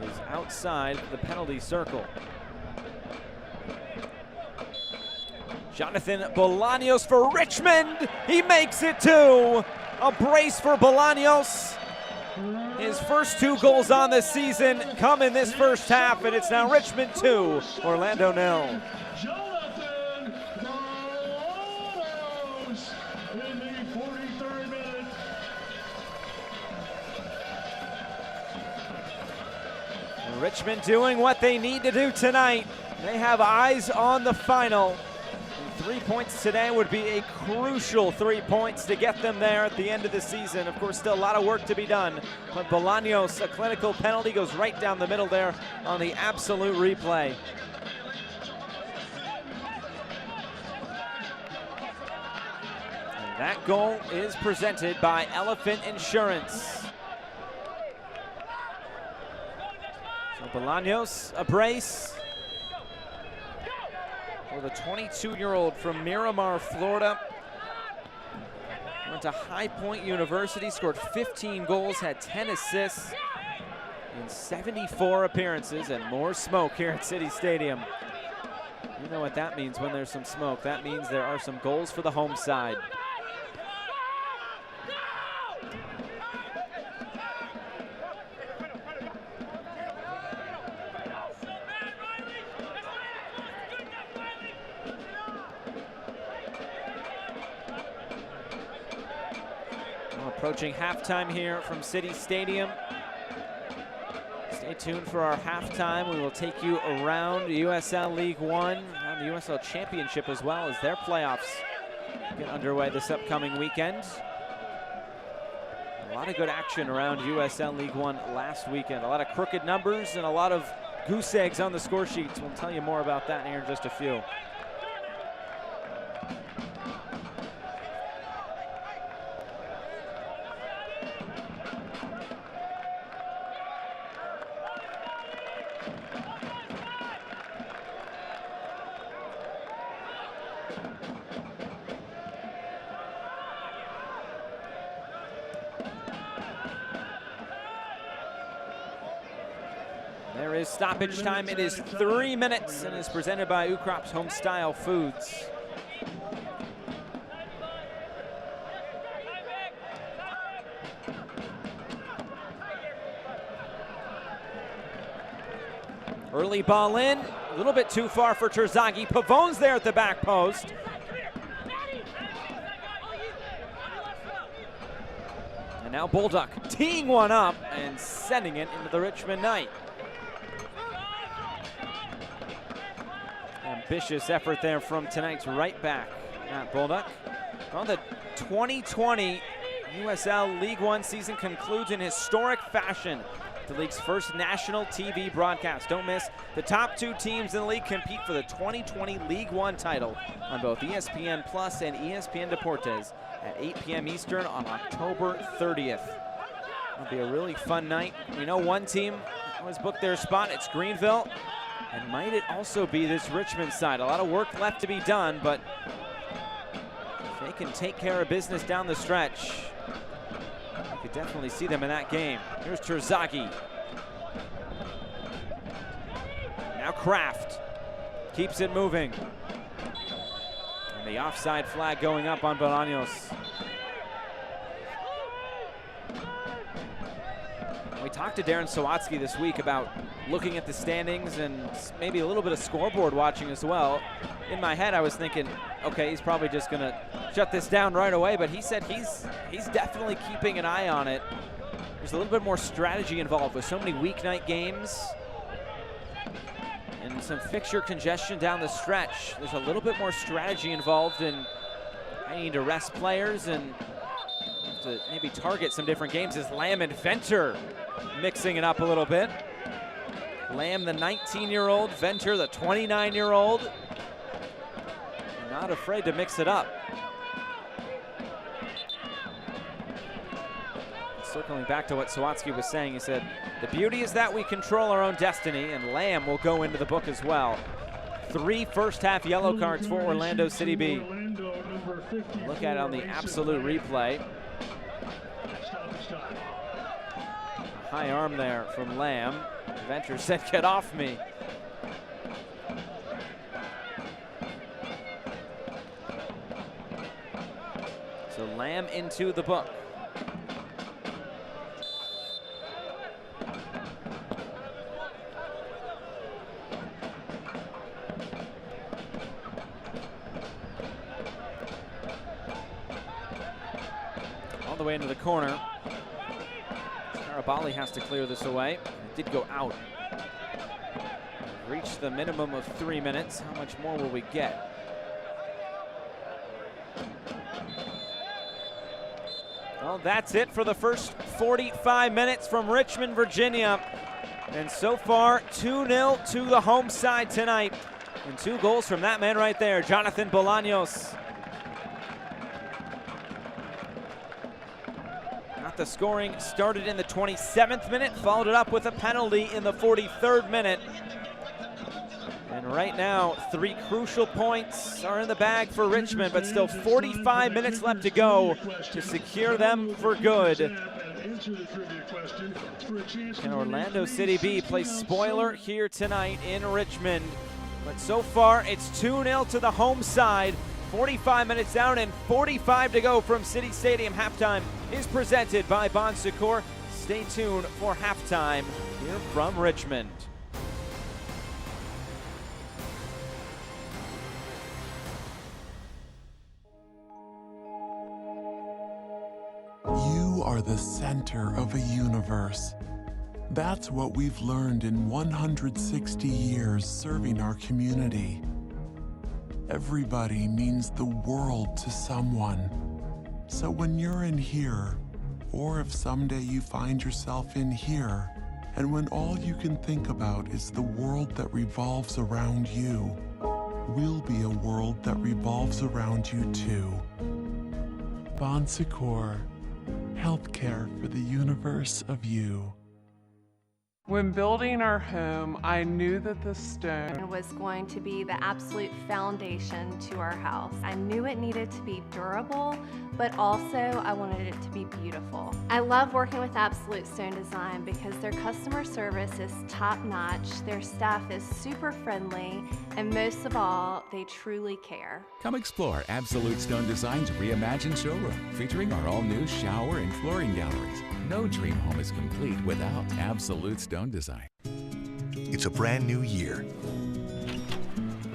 is outside the penalty circle. Jonathan Bolaños for Richmond. He makes it two. A brace for Bolaños. His first two goals on the season come in this first half, and it's now Richmond 2, Orlando 0. Jonathan Bolaños in the 43rd minute. Richmond doing what they need to do tonight. They have eyes on the final. 3 points today would be a crucial 3 points to get them there at the end of the season. Of course, still a lot of work to be done. But Bolaños, a clinical penalty, goes right down the middle there on the absolute replay. And that goal is presented by Elephant Insurance. So Bolaños, a brace. For the 22-year-old from Miramar, Florida. Went to High Point University, scored 15 goals, had 10 assists in 74 appearances, and more smoke here at City Stadium. You know what that means when there's some smoke. That means there are some goals for the home side. Approaching halftime here from City Stadium. Stay tuned for our halftime. We will take you around USL League One, around the USL Championship as well as their playoffs get underway this upcoming weekend. A lot of good action around USL League One last weekend. A lot of crooked numbers and a lot of goose eggs on the score sheets. We'll tell you more about that here in just a few. There is stoppage time. It is 3 minutes and is presented by Ukrop's Homestyle Foods. Early ball in, a little bit too far for Terzaghi. Pavone's there at the back post. And now Bolduc teeing one up and sending it into the Richmond Knight. Ambitious effort there from tonight's right back, Matt Bolduc. Well, the 2020 USL League One season concludes in historic fashion. The league's first national TV broadcast. Don't miss, the top 2 teams in the league compete for the 2020 League One title on both ESPN Plus and ESPN Deportes at 8 p.m. Eastern on October 30th. It'll be a really fun night. We know one team has booked their spot. It's Greenville. And might it also be this Richmond side? A lot of work left to be done, but if they can take care of business down the stretch, you could definitely see them in that game. Here's Terzaghi. Now Kraft keeps it moving. And the offside flag going up on Bolaños. We talked to Darren Sawatsky this week about looking at the standings and maybe a little bit of scoreboard watching as well. In my head, I was thinking, okay, he's probably just going to shut this down right away, but he said he's definitely keeping an eye on it. There's a little bit more strategy involved with so many weeknight games and some fixture congestion down the stretch. There's a little bit more strategy involved in I need to rest players and to maybe target some different games as Lamb and Venter mixing it up a little bit. Lamb, the 19-year-old, Venter, the 29-year-old. Not afraid to mix it up. Circling back to what Sawatsky was saying, he said, the beauty is that we control our own destiny, and Lamb will go into the book as well. 3 first-half yellow cards for Orlando City B. Look at it on the absolute replay. High arm there from Lamb. Venter said, get off me. So Lamb into the book. All the way into the corner. Bali has to clear this away. It did go out. Reached the minimum of 3 minutes. How much more will we get? Well, that's it for the first 45 minutes from Richmond, Virginia. And so far, 2-0 to the home side tonight. And 2 goals from that man right there, Jonathan Bolaños. The scoring started in the 27th minute, followed it up with a penalty in the 43rd minute. And right now, 3 crucial points are in the bag for Richmond, but still 45 minutes left to go to secure them for good. Can Orlando City B play spoiler here tonight in Richmond? But so far, it's 2-0 to the home side. 45 minutes down and 45 to go from City Stadium. Halftime is presented by Bon Secours. Stay tuned for halftime here from Richmond. You are the center of a universe. That's what we've learned in 160 years serving our community. Everybody means the world to someone. So when you're in here, or if someday you find yourself in here, and when all you can think about is the world that revolves around you, we'll be a world that revolves around you too. Bon Secours, healthcare for the universe of you. When building our home, I knew that the stone It was going to be the absolute foundation to our house. I knew it needed to be durable, but also I wanted it to be beautiful. I love working with Absolute Stone Design because their customer service is top-notch, their staff is super friendly, and most of all, they truly care. Come explore Absolute Stone Design's reimagined showroom, featuring our all-new shower and flooring galleries. No dream home is complete without Absolute Stone Design. It's a brand new year,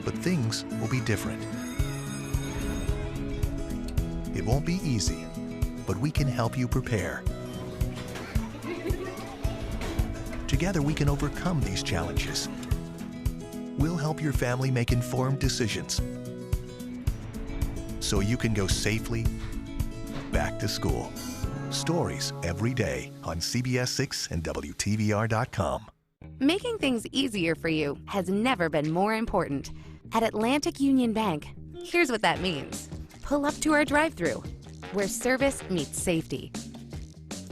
but things will be different. It won't be easy, but we can help you prepare. Together we can overcome these challenges. We'll help your family make informed decisions so you can go safely back to school. Stories every day on CBS 6 and WTVR.com. Making things easier for you has never been more important. At Atlantic Union Bank, here's what that means. Pull up to our drive-thru, where service meets safety.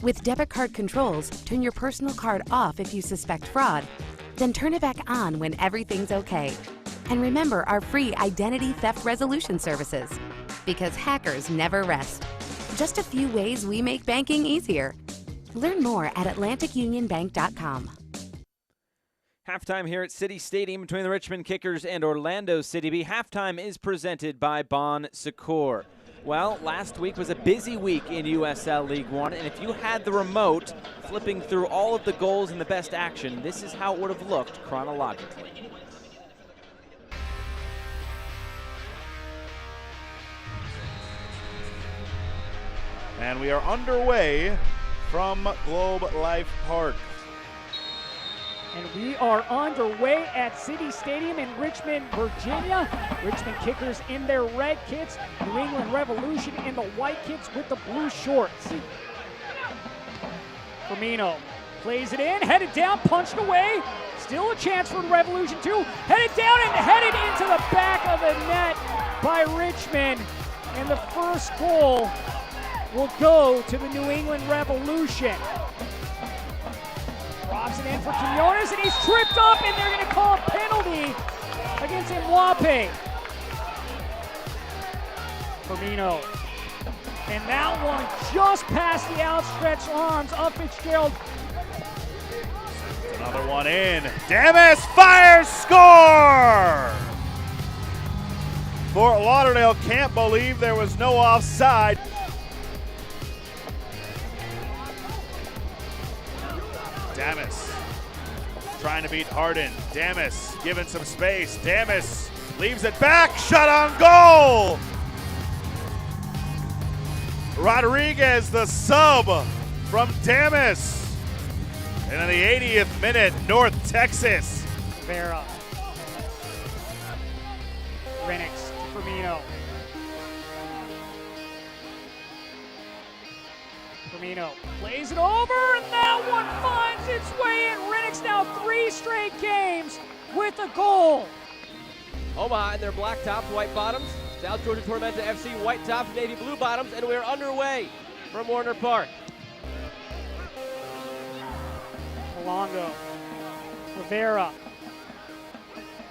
With debit card controls, turn your personal card off if you suspect fraud, then turn it back on when everything's okay. And remember our free identity theft resolution services, because hackers never rest. Just a few ways we make banking easier. Learn more at AtlanticUnionBank.com. Halftime here at City Stadium between the Richmond Kickers and Orlando City B. Halftime is presented by Bon Secours. Well, last week was a busy week in USL League One, and if you had the remote flipping through all of the goals and the best action, this is how it would have looked chronologically. And we are underway from Globe Life Park. And we are underway at City Stadium in Richmond, Virginia. Richmond Kickers in their red kits, New England Revolution in the white kits with the blue shorts. Firmino plays it in, headed down, punched away. Still a chance for the Revolution too. Headed down and headed into the back of the net by Richmond. And the first goal will go to the New England Revolution. Drops it in for Quinones, and he's tripped up, and they're going to call a penalty against Mwape. Firmino. And that one just past the outstretched arms of Fitzgerald. Another one in. Damas fires, score! Fort Lauderdale can't believe there was no offside. Damas trying to beat Harden. Damas given some space. Damas leaves it back. Shot on goal. Rodriguez, the sub from Damas. And in the 80th minute, North Texas. Vera. Renix to Firmino. Firmino plays it over, and that one finds its way in. Renix now 3 straight games with a goal. Omaha in their black tops, white bottoms. South Georgia Tormenta FC, white tops, navy blue bottoms, and we're underway from Warner Park. Malongo. Rivera.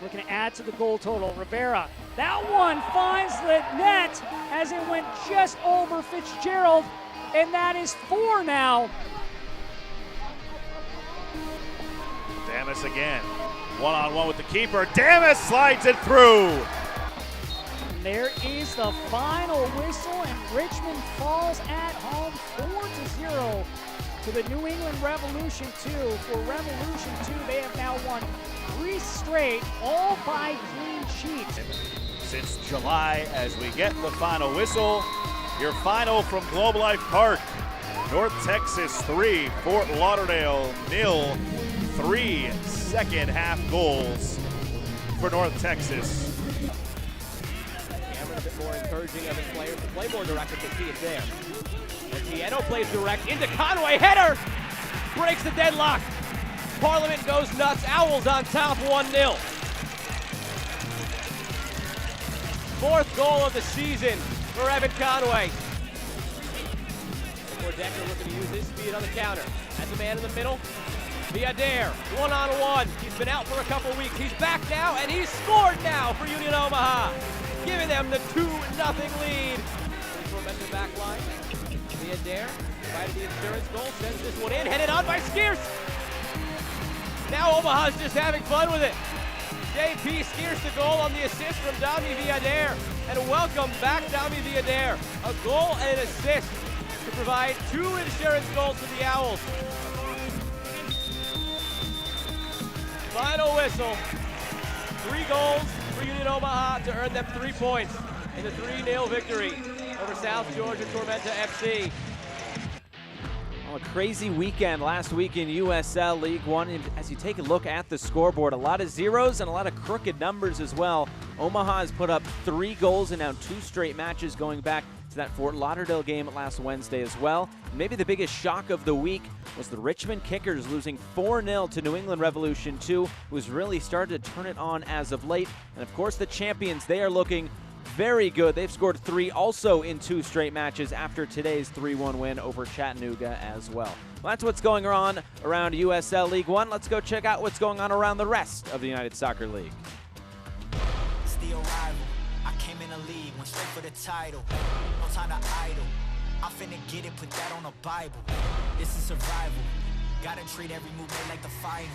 Looking to add to the goal total. Rivera. That one finds the net as it went just over Fitzgerald. And that is 4 now. Damas again. One-on-one with the keeper. Damas slides it through. And there is the final whistle, and Richmond falls at home 4-0 to the New England Revolution 2. For Revolution 2, they have now won 3 straight, all by clean sheet. Since July, as we get the final whistle, your final from Globe Life Park. North Texas 3, Fort Lauderdale 0. 3 second half goals for North Texas. Cameron a bit more encouraging of his players to play more direct if they see it there. Tieno plays direct into Conway, header! Breaks the deadlock. Parliament goes nuts, Owls on top 1-0. 4th goal of the season for Evan Conway. Decker looking to use his speed on the counter. Has a man in the middle. Villader, one-on-one. He's been out for a couple weeks. He's back now, and he's scored now for Union Omaha, giving them the 2-0 lead. Tormenta back line. Villader provided the insurance goal, sends this one in, headed on by Skierce. Now Omaha's just having fun with it. JP Skierce the goal on the assist from Dami Villader. And welcome back, Dami Villader. A goal and an assist to provide 2 insurance goals for the Owls. Final whistle. 3 goals for Union Omaha to earn them 3 points in the 3-0 victory over South Georgia Tormenta FC. Well, a crazy weekend last week in USL League One. And as you take a look at the scoreboard, a lot of zeros and a lot of crooked numbers as well. Omaha has put up 3 goals in now 2 straight matches going back to that Fort Lauderdale game last Wednesday as well. Maybe the biggest shock of the week was the Richmond Kickers losing 4-0 to New England Revolution 2, who's really started to turn it on as of late. And of course the champions, they are looking very good. They've scored 3 also in 2 straight matches after today's 3-1 win over Chattanooga as well. Well, that's what's going on around USL League One. Let's go check out what's going on around the rest of the United Soccer League. It's the arrival. I came in the league, went straight for the title. No time to idle. I'm finna get it, put that on the Bible. This is survival. Gotta treat every move made like the final.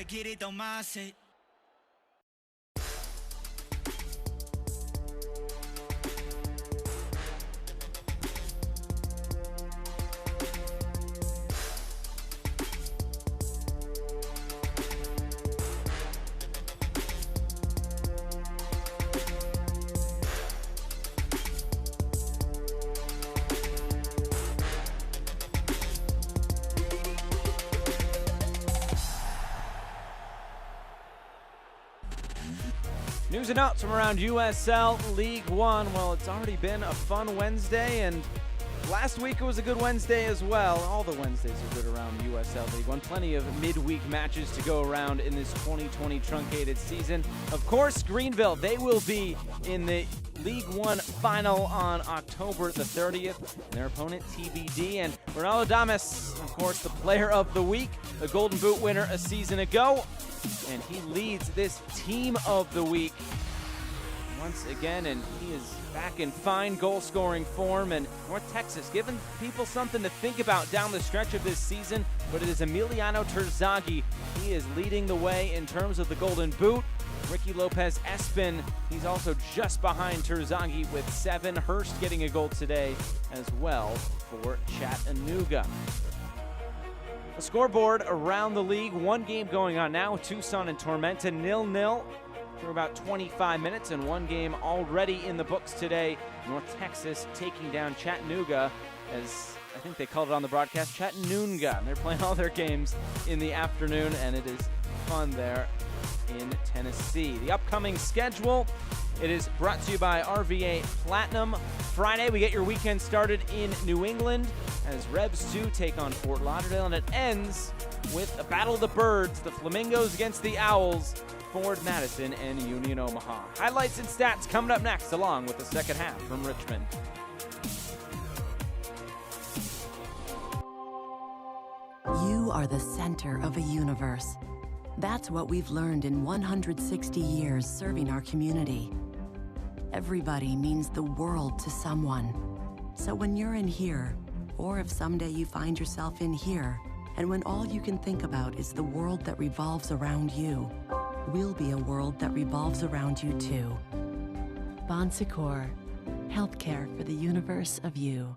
Get it, don't mindset. News and notes from around USL League One. Well, it's already been a fun Wednesday, and last week it was a good Wednesday as well. All the Wednesdays are good around USL League One. Plenty of midweek matches to go around in this 2020 truncated season. Of course, Greenville, they will be in the League One final on October the 30th. And their opponent, TBD. And Ronaldo Damas, of course, the player of the week, the Golden Boot winner a season ago. And he leads this team of the week once again, and he is back in fine goal-scoring form. And North Texas giving people something to think about down the stretch of this season, but it is Emiliano Terzaghi. He is leading the way in terms of the Golden Boot. Ricky Lopez Espin, he's also just behind Terzaghi with 7. Hurst getting a goal today as well for Chattanooga. The scoreboard around the league, 1 game going on now with Tucson and Tormenta 0-0 for about 25 minutes, and 1 game already in the books today. North Texas taking down Chattanooga, as I think they called it on the broadcast, Chattanooga. They're playing all their games in the afternoon, and it is fun there in Tennessee. The upcoming schedule, it is brought to you by RVA Platinum. Friday, we get your weekend started in New England as Rebs 2 take on Fort Lauderdale, and it ends with a battle of the birds, the Flamingos against the Owls, Ford Madison and Union Omaha. Highlights and stats coming up next, along with the second half from Richmond. You are the center of a universe. That's what we've learned in 160 years serving our community. Everybody means the world to someone. So when you're in here, or if someday you find yourself in here, and when all you can think about is the world that revolves around you, we'll be a world that revolves around you too. Bon Secours, healthcare for the universe of you.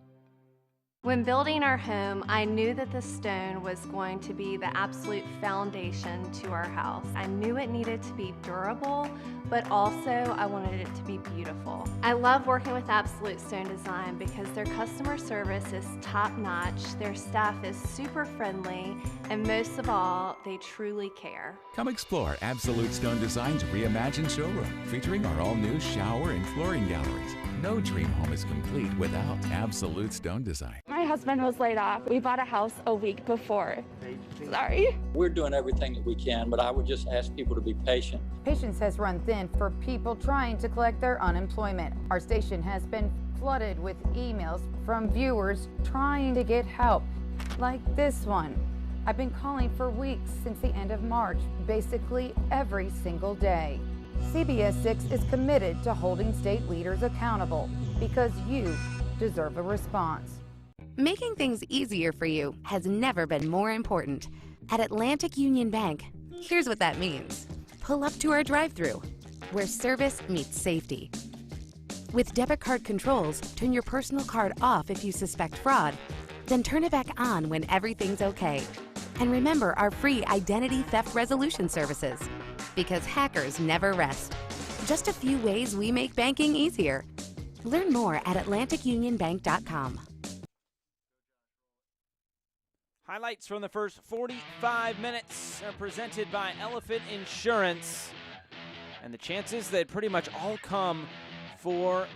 When building our home, I knew that the stone was going to be the absolute foundation to our house. I knew it needed to be durable, but also I wanted it to be beautiful. I love working with Absolute Stone Design because their customer service is top-notch, their staff is super friendly, and most of all, they truly care. Come explore Absolute Stone Design's reimagined showroom, featuring our all-new shower and flooring galleries. No dream home is complete without Absolute Stone Design. My husband was laid off. We bought a house a week before. Sorry. We're doing everything that we can, but I would just ask people to be patient. Patience has run thin for people trying to collect their unemployment. Our station has been flooded with emails from viewers trying to get help, like this one. I've been calling for weeks since the end of March, basically every single day. CBS 6 is committed to holding state leaders accountable because you deserve a response. Making things easier for you has never been more important. At Atlantic Union Bank, here's what that means. Pull up to our drive-thru, where service meets safety. With debit card controls, turn your personal card off if you suspect fraud, then turn it back on when everything's okay. And remember our free identity theft resolution services, because hackers never rest. Just a few ways we make banking easier. Learn more at AtlanticUnionBank.com. Highlights from the first 45 minutes are presented by Elephant Insurance. And the chances that pretty much all come for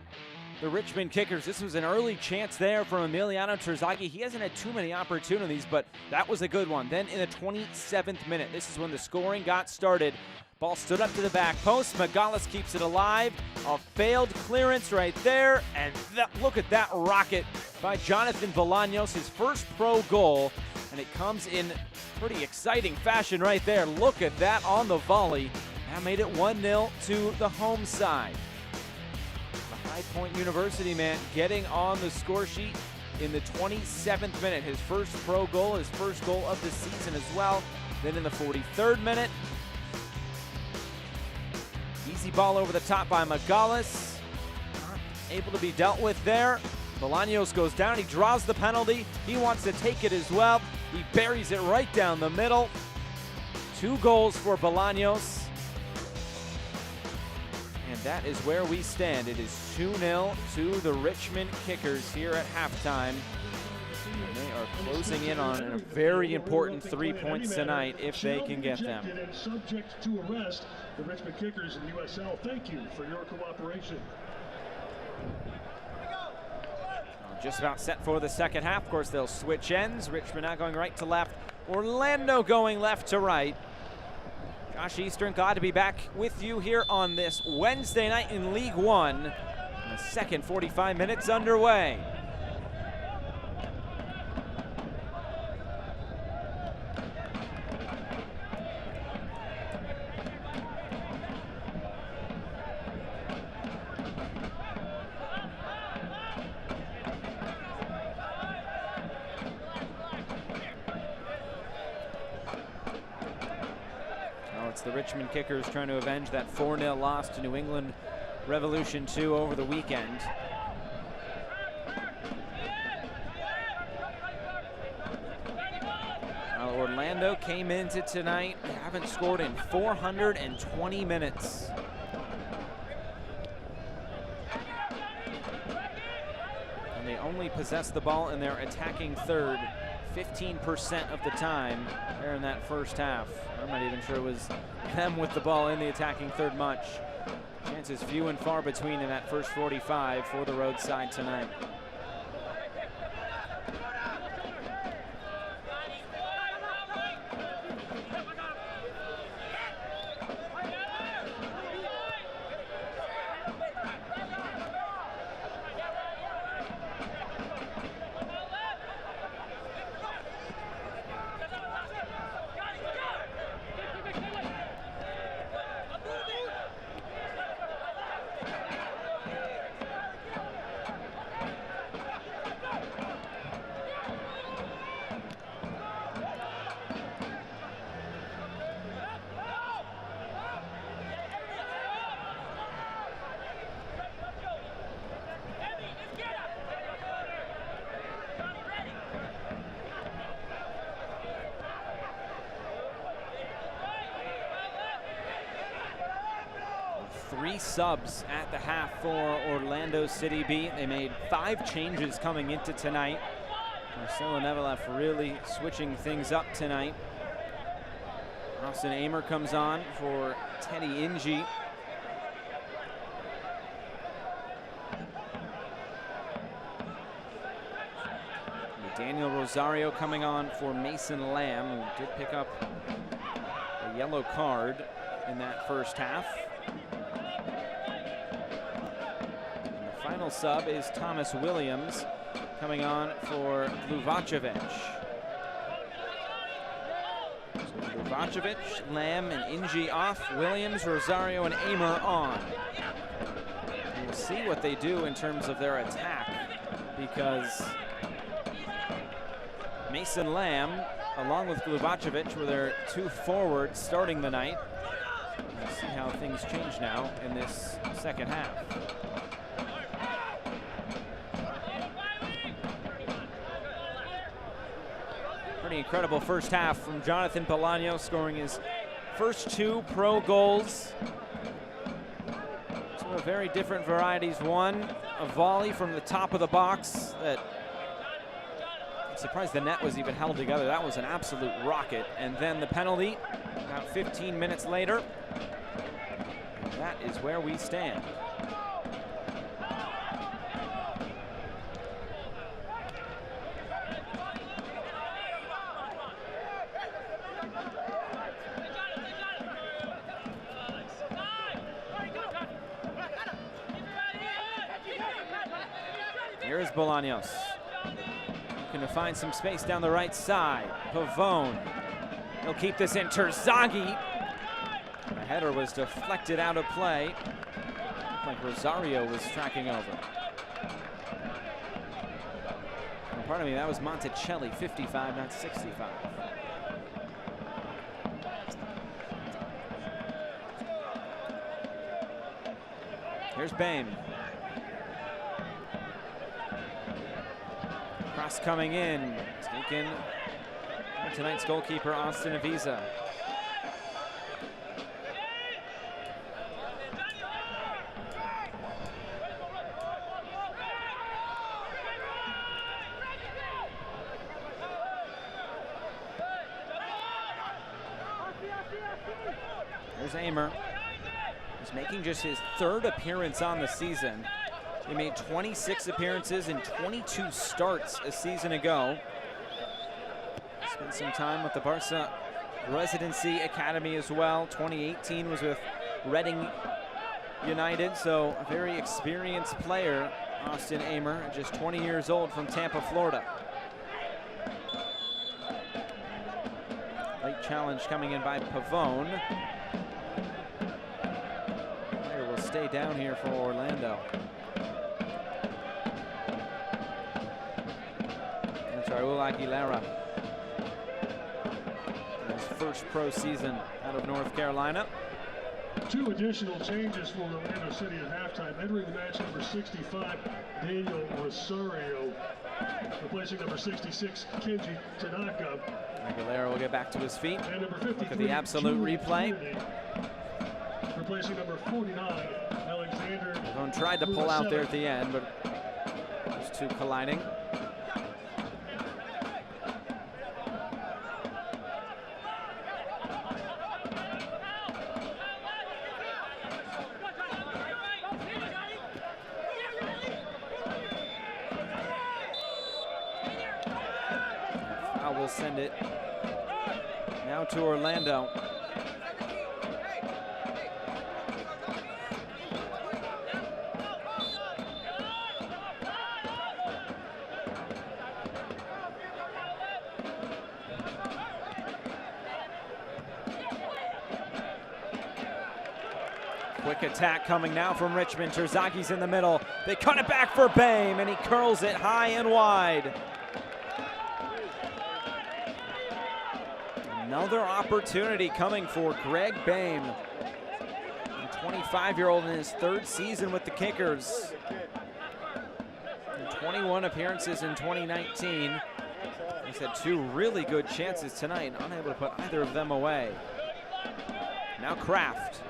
the Richmond Kickers. This was an early chance there from Emiliano Terzaghi. He hasn't had too many opportunities, but that was a good one. Then in the 27th minute, this is when the scoring got started. Ball stood up to the back post. Magalis keeps it alive. A failed clearance right there. And look at that rocket by Jonathan Bolaños, his first pro goal. And it comes in pretty exciting fashion right there. Look at that on the volley. That made it 1-0 to the home side. The High Point University man getting on the score sheet in the 27th minute. His first pro goal, his first goal of the season as well. Then in the 43rd minute, easy ball over the top by Magalis. Not able to be dealt with there. Bolaños goes down. He draws the penalty. He wants to take it as well. He buries it right down the middle. 2 goals for Bolaños. And that is where we stand. It is 2-0 to the Richmond Kickers here at halftime. And they are closing in on a very important 3 points tonight if they can get them. Subject to arrest, the Richmond Kickers and USL, thank you for your cooperation. Just about set for the second half. Of course, they'll switch ends. Richmond now going right to left. Orlando going left to right. Josh Eastern, glad to be back with you here on this Wednesday night in League One. And the second 45 minutes underway. It's the Richmond Kickers trying to avenge that 4-0 loss to New England Revolution 2 over the weekend. Well, Orlando came into tonight, they haven't scored in 420 minutes. And they only possess the ball in their attacking third 15% of the time there in that first half. I'm not even sure it was them with the ball in the attacking third much. Chances few and far between in that first 45 for the road side tonight. subs at the half for Orlando City B. They made 5 changes coming into tonight. Marcelo Nevelef really switching things up tonight. Austin Amer comes on for Teddy Inge. Daniel Rosario coming on for Mason Lamb, who did pick up a yellow card in that first half. And the final sub is Thomas Williams coming on for Gluvacevic. So Gluvacevic, Lamb, and Inge off. Williams, Rosario, and Amer on. And we'll see what they do in terms of their attack, because Mason Lamb, along with Gluvacevic, were their 2 forwards starting the night. We'll see how things change now in this second half. Pretty incredible first half from Jonathan Bolaño, scoring his first 2 pro goals. 2 of very different varieties. One, a volley from the top of the box that surprised the net was even held together. That was an absolute rocket. And then the penalty about 15 minutes later. And that is where we stand. Here's Bolaños. Looking to find some space down the right side. Pavone. He'll keep this in. Terzaghi. The header was deflected out of play. Looked like Rosario was tracking over. Oh, pardon me, that was Monticelli. 55, not 65. Here's Bame. Cross coming in, taken by tonight's goalkeeper, Austin Aviza. There's Amer. He's making just his 3rd appearance on the season. He made 26 appearances and 22 starts a season ago. Spent some time with the Barca Residency Academy as well. 2018 was with Reading United, so a very experienced player, Austin Amer, just 20 years old from Tampa, Florida. Late challenge coming in by Pavone. Player will stay down here for Orlando. Raul Aguilera. His first pro season out of North Carolina. 2 additional changes for Orlando City at halftime. Entering the match, number 65, Daniel Rosario, replacing number 66, Kenji Tanaka. Aguilera will get back to his feet. And number 53, look at the absolute replay. Replacing number 49, Alexander. Pavone tried to pull out there at the end, but those 2 colliding. Will send it now to Orlando. Quick attack coming now from Richmond. Terzaghi's in the middle. They cut it back for Bame, and he curls it high and wide. Another opportunity coming for Greg Bame, a 25-year-old in his 3rd season with the Kickers. 21 appearances in 2019. He's had 2 really good chances tonight, unable to put either of them away. Now Kraft.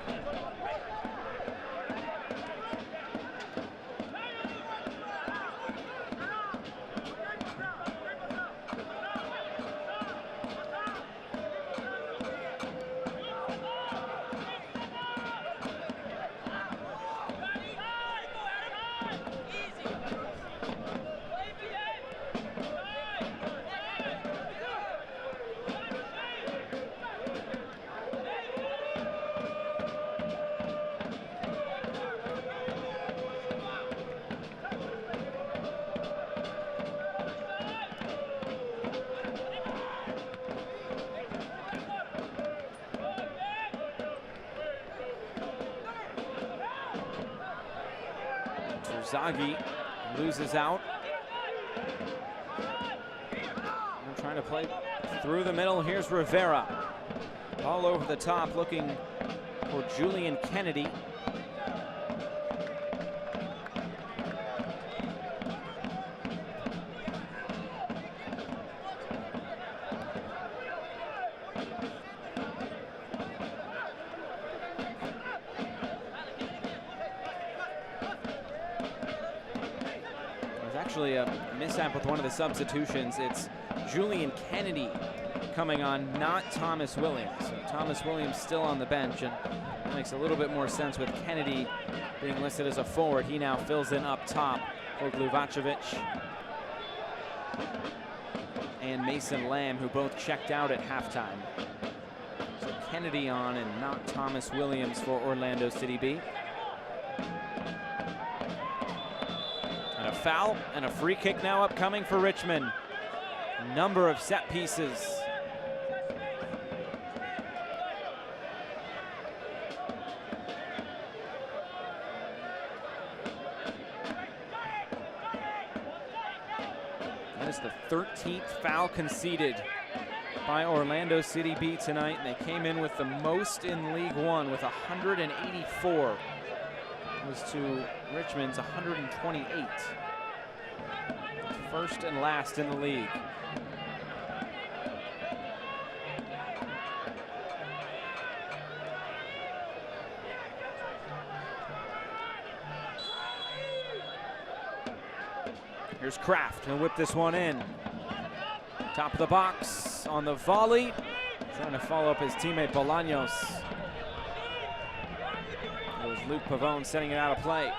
Zagi loses out. They're trying to play through the middle. Here's Rivera. All over the top, looking for Julian Kennedy. Actually a mishap with one of the substitutions. It's Julian Kennedy coming on, not Thomas Williams. So Thomas Williams still on the bench, and that makes a little bit more sense with Kennedy being listed as a forward. He now fills in up top for Gluvacevic and Mason Lamb, who both checked out at halftime. So Kennedy on and not Thomas Williams for Orlando City B. And a foul and a free kick now upcoming for Richmond. Number of set pieces. That is the 13th foul conceded by Orlando City B tonight, and they came in with the most in League One with 184. It was to Richmond's 128. First and last in the league. Here's Kraft, he'll whip this one in. Top of the box on the volley. Trying to follow up his teammate Bolaños. It was Luke Pavone setting it out of play.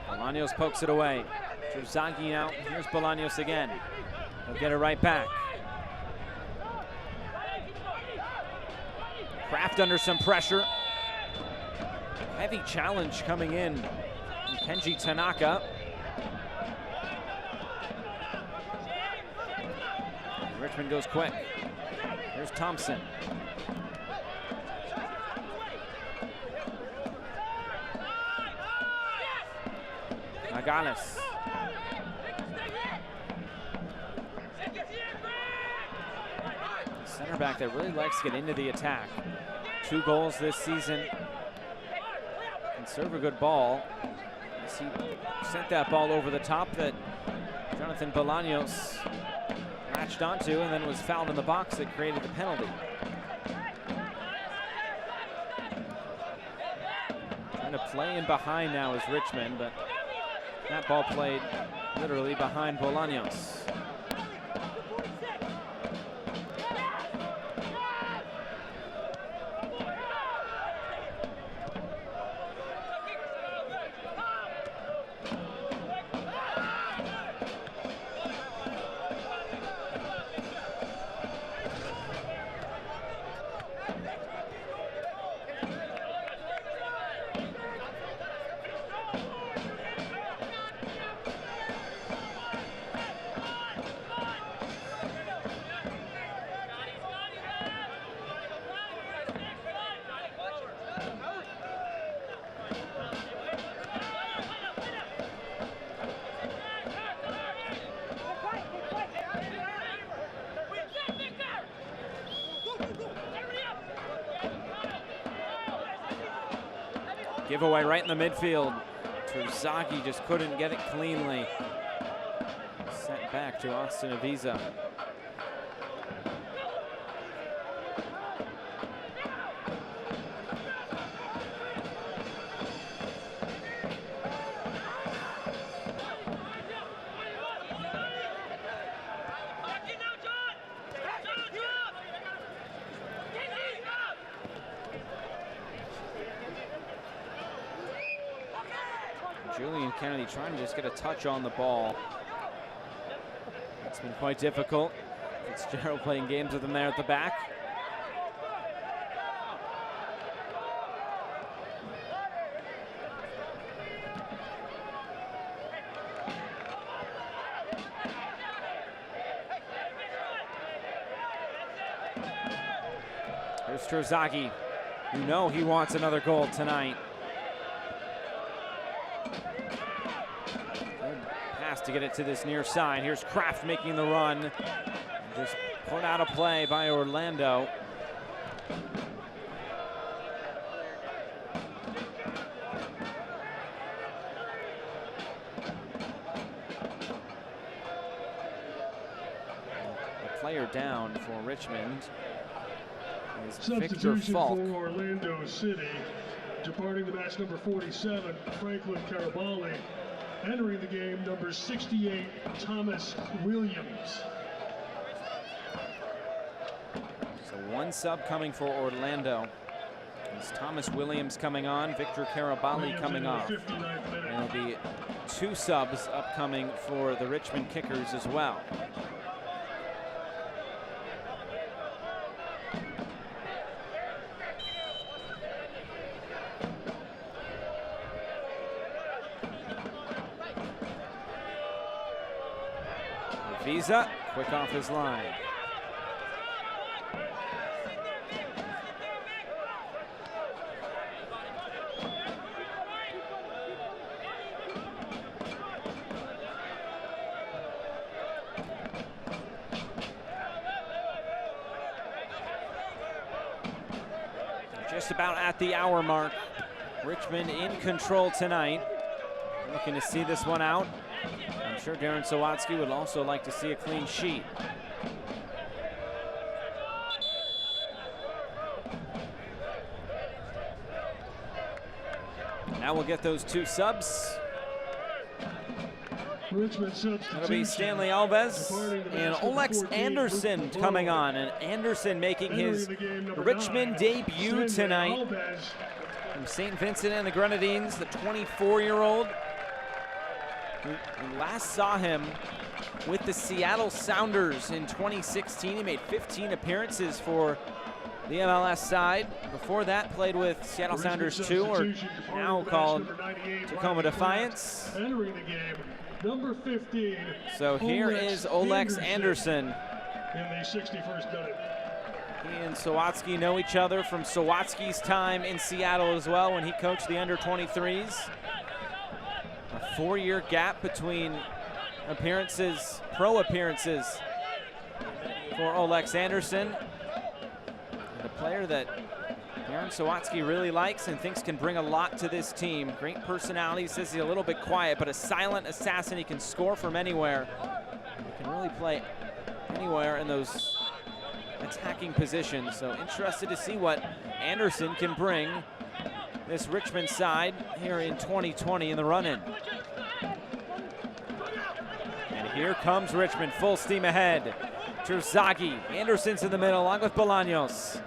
Bolaños pokes it away. Zagi now. Here's Bolaños again. He'll get it right back. Kraft under some pressure. Heavy challenge coming in from Kenji Tanaka. Richmond goes quick. Here's Thompson. Nagales. Center back that really likes to get into the attack. 2 goals this season. Can serve a good ball. As he sent that ball over the top that Jonathan Bolaños latched onto and then was fouled in the box that created the penalty. Trying to play in behind now is Richmond, but that ball played literally behind Bolaños. Giveaway right in the midfield. Terzaghi just couldn't get it cleanly. Sent back to Austin Aviza. Julian Kennedy trying to just get a touch on the ball. It's been quite difficult. Fitzgerald playing games with him there at the back. Here's Terzaghi. You know he wants another goal tonight. Good pass to get it to this near side. Here's Kraft making the run. Just put out of play by Orlando. Player down for Richmond is Victor Substitution Falk. for Orlando City. Departing the match, number 47, Franklin Carabali. Entering the game, number 68, Thomas Williams. So one sub coming for Orlando. It's Thomas Williams coming on, Victor Carabali coming off. And there'll be 2 subs upcoming for the Richmond Kickers as well. Visa, quick off his line. Just about at the hour mark. Richmond in control tonight. Looking to see this one out. I'm sure Darren Sawatsky would also like to see a clean sheet. Now we'll get those 2 subs. That'll be Stanley Alves and Olex Anderson coming on. And Anderson making his Richmond debut tonight. From St. Vincent and the Grenadines, the 24-year-old. We last saw him with the Seattle Sounders in 2016. He made 15 appearances for the MLS side. Before that, played with Seattle Sounders 2, or now called Tacoma Defiance. Entering the game, number 15. So here is Olex Anderson. In the 61st minute. He and Sawatsky know each other from Sawatsky's time in Seattle as well when he coached the under-23s. A 4-year gap between appearances, pro appearances for Olex Anderson. And a player that Darren Sawatsky really likes and thinks can bring a lot to this team. Great personality, says he's a little bit quiet, but a silent assassin. He can score from anywhere. He can really play anywhere in those attacking positions. So interested to see what Anderson can bring this Richmond side here in 2020 in the run-in. And here comes Richmond, full steam ahead. Terzaghi, Anderson's in the middle along with Bolaños.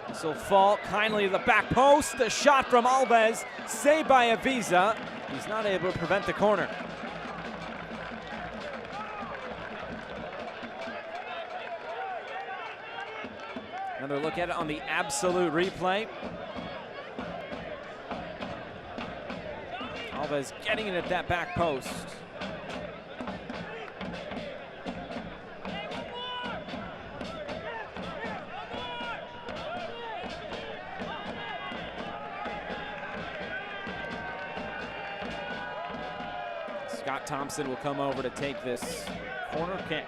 This will fall kindly to the back post. The shot from Alves, saved by Avisa. He's not able to prevent the corner. Another look at it on the absolute replay. Alves getting it at that back post. Scott Thompson will come over to take this corner kick.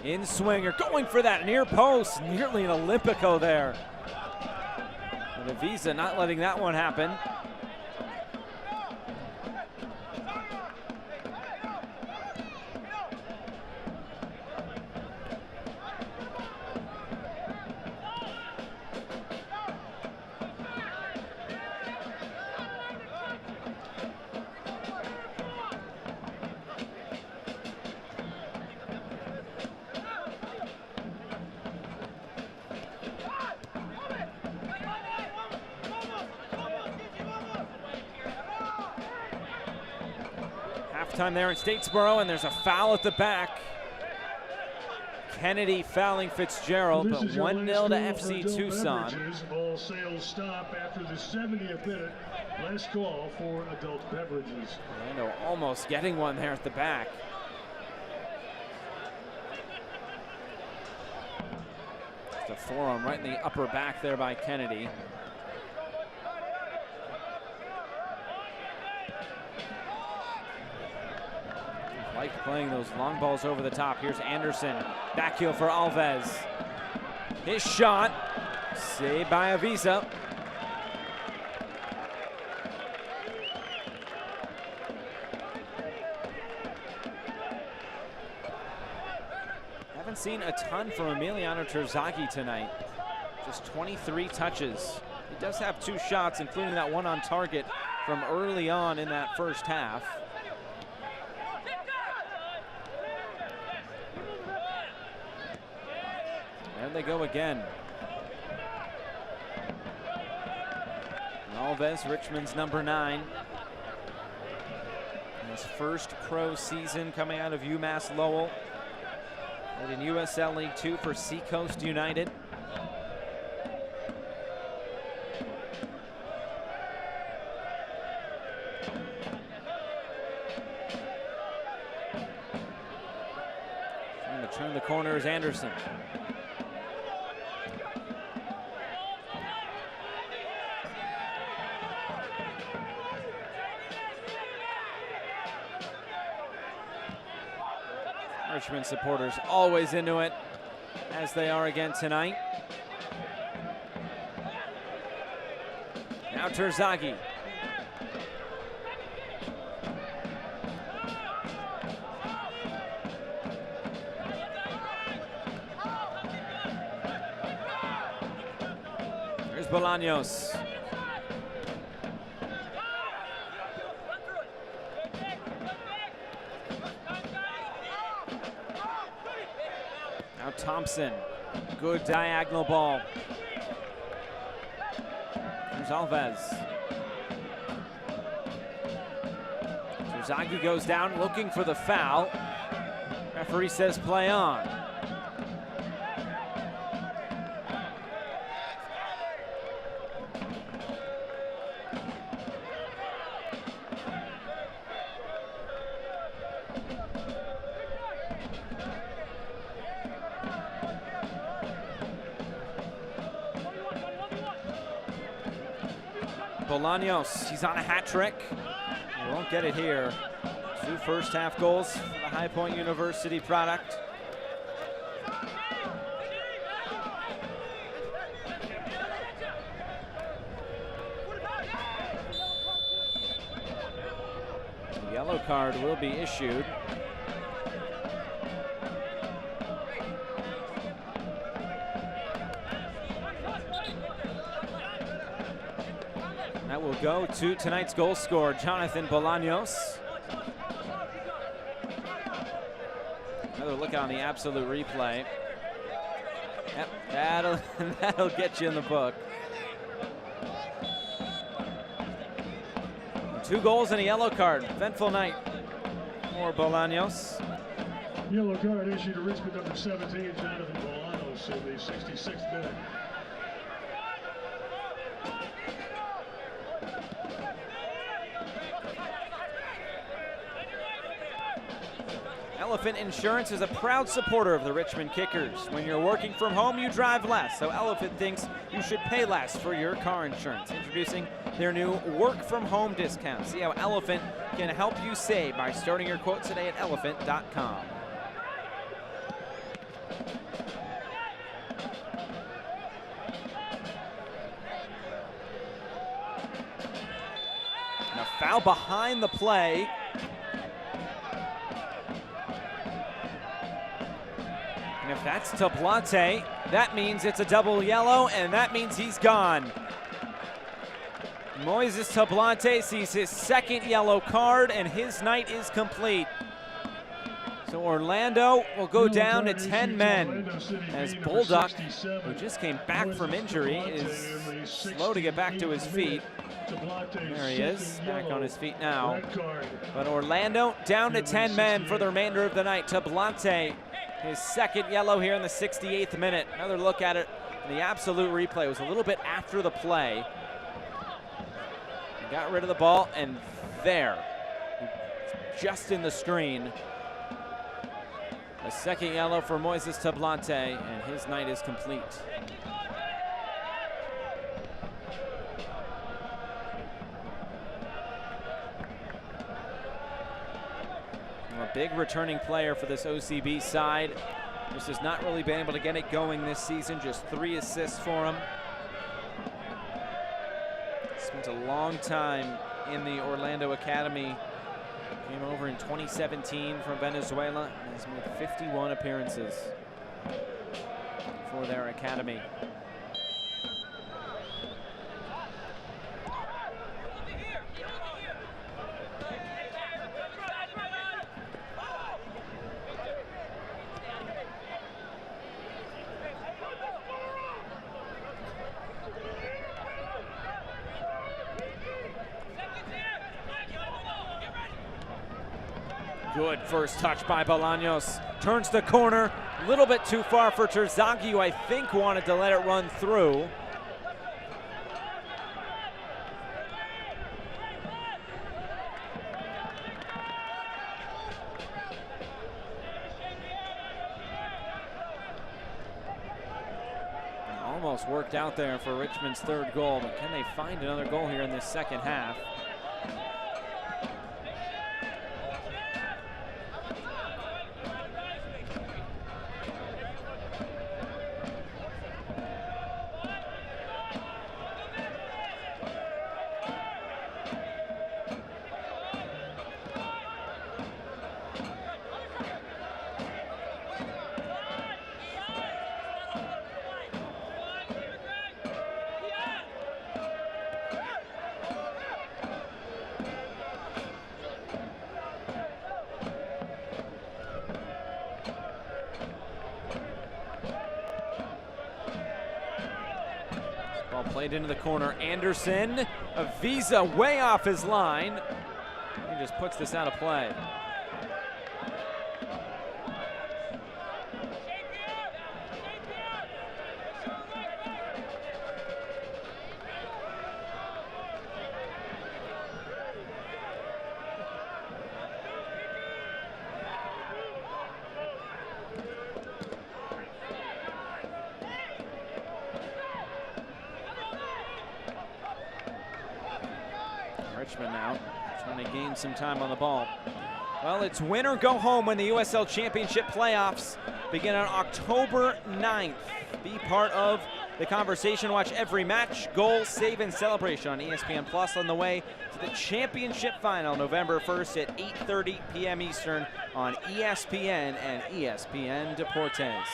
In swinger, going for that near post, nearly an Olympico there. But Avisa not letting that one happen. Time there in Statesboro, and there's a foul at the back. Kennedy fouling Fitzgerald, but 1-0 to FC Tucson. All sales stop after the 70th minute. Last call for adult beverages. Orlando almost getting one there at the back. Just a forearm right in the upper back there by Kennedy. Like playing those long balls over the top. Here's Anderson, back heel for Alves. His shot, saved by Avisa. Haven't seen a ton from Emiliano Terzaghi tonight. Just 23 touches. He does have 2 shots, including that one on target from early on in that first half. There they go again. Alves, Richmond's number 9. In his first pro season coming out of UMass Lowell. Played in USL League 2 for Seacoast United. Trying to turn the corner is Anderson. Richmond supporters always into it, as they are again tonight. Now Terzaghi. There's Bolaños. Now Thompson, good diagonal ball. There's Alves. Terzaghi goes down looking for the foul. Referee says play on. Bolaños, he's on a hat trick. He won't get it here. 2 first half goals for the High Point University product. The yellow card will be issued. That will go to tonight's goal scorer, Jonathan Bolaños. Another look on the absolute replay. Yep, that'll get you in the book. 2 goals and a yellow card. Eventful night for Bolaños. Yellow card issued to Richmond number 17, Jonathan Bolaños, in the 66th minute. Elephant Insurance is a proud supporter of the Richmond Kickers. When you're working from home, you drive less, so Elephant thinks you should pay less for your car insurance. Introducing their new work from home discount. See how Elephant can help you save by starting your quote today at elephant.com. And a foul behind the play. And if that's Tablante, that means it's a double yellow, and that means he's gone. Moises Tablante sees his 2nd yellow card, and his night is complete. So Orlando will go down to 10 men as Bulldog, who just came back from injury, is slow to get back to his feet. There he is, back on his feet now. But Orlando down to 10 men for the remainder of the night. Tablante, his 2nd yellow here in the 68th minute. Another look at it. The absolute replay was a little bit after the play. Got rid of the ball, and there, just in the screen. A second yellow for Moises Tablante, and his night is complete. A big returning player for this OCB side. Just has not really been able to get it going this season. Just 3 assists for him. Spent a long time in the Orlando Academy. Came over in 2017 from Venezuela and has made 51 appearances for their academy. Good first touch by Bolaños. Turns the corner, a little bit too far for Terzaghi, who I think wanted to let it run through. Almost worked out there for Richmond's 3rd goal, but can they find another goal here in this second half? Played into the corner. Anderson, a visa way off his line. He just puts this out of play. Richmond now trying to gain some time on the ball. Well, it's win or go home when the USL Championship playoffs begin on October 9th. Be part of the conversation. Watch every match, goal, save, and celebration on ESPN Plus on the way to the championship final November 1st at 8:30 p.m. Eastern on ESPN and ESPN Deportes.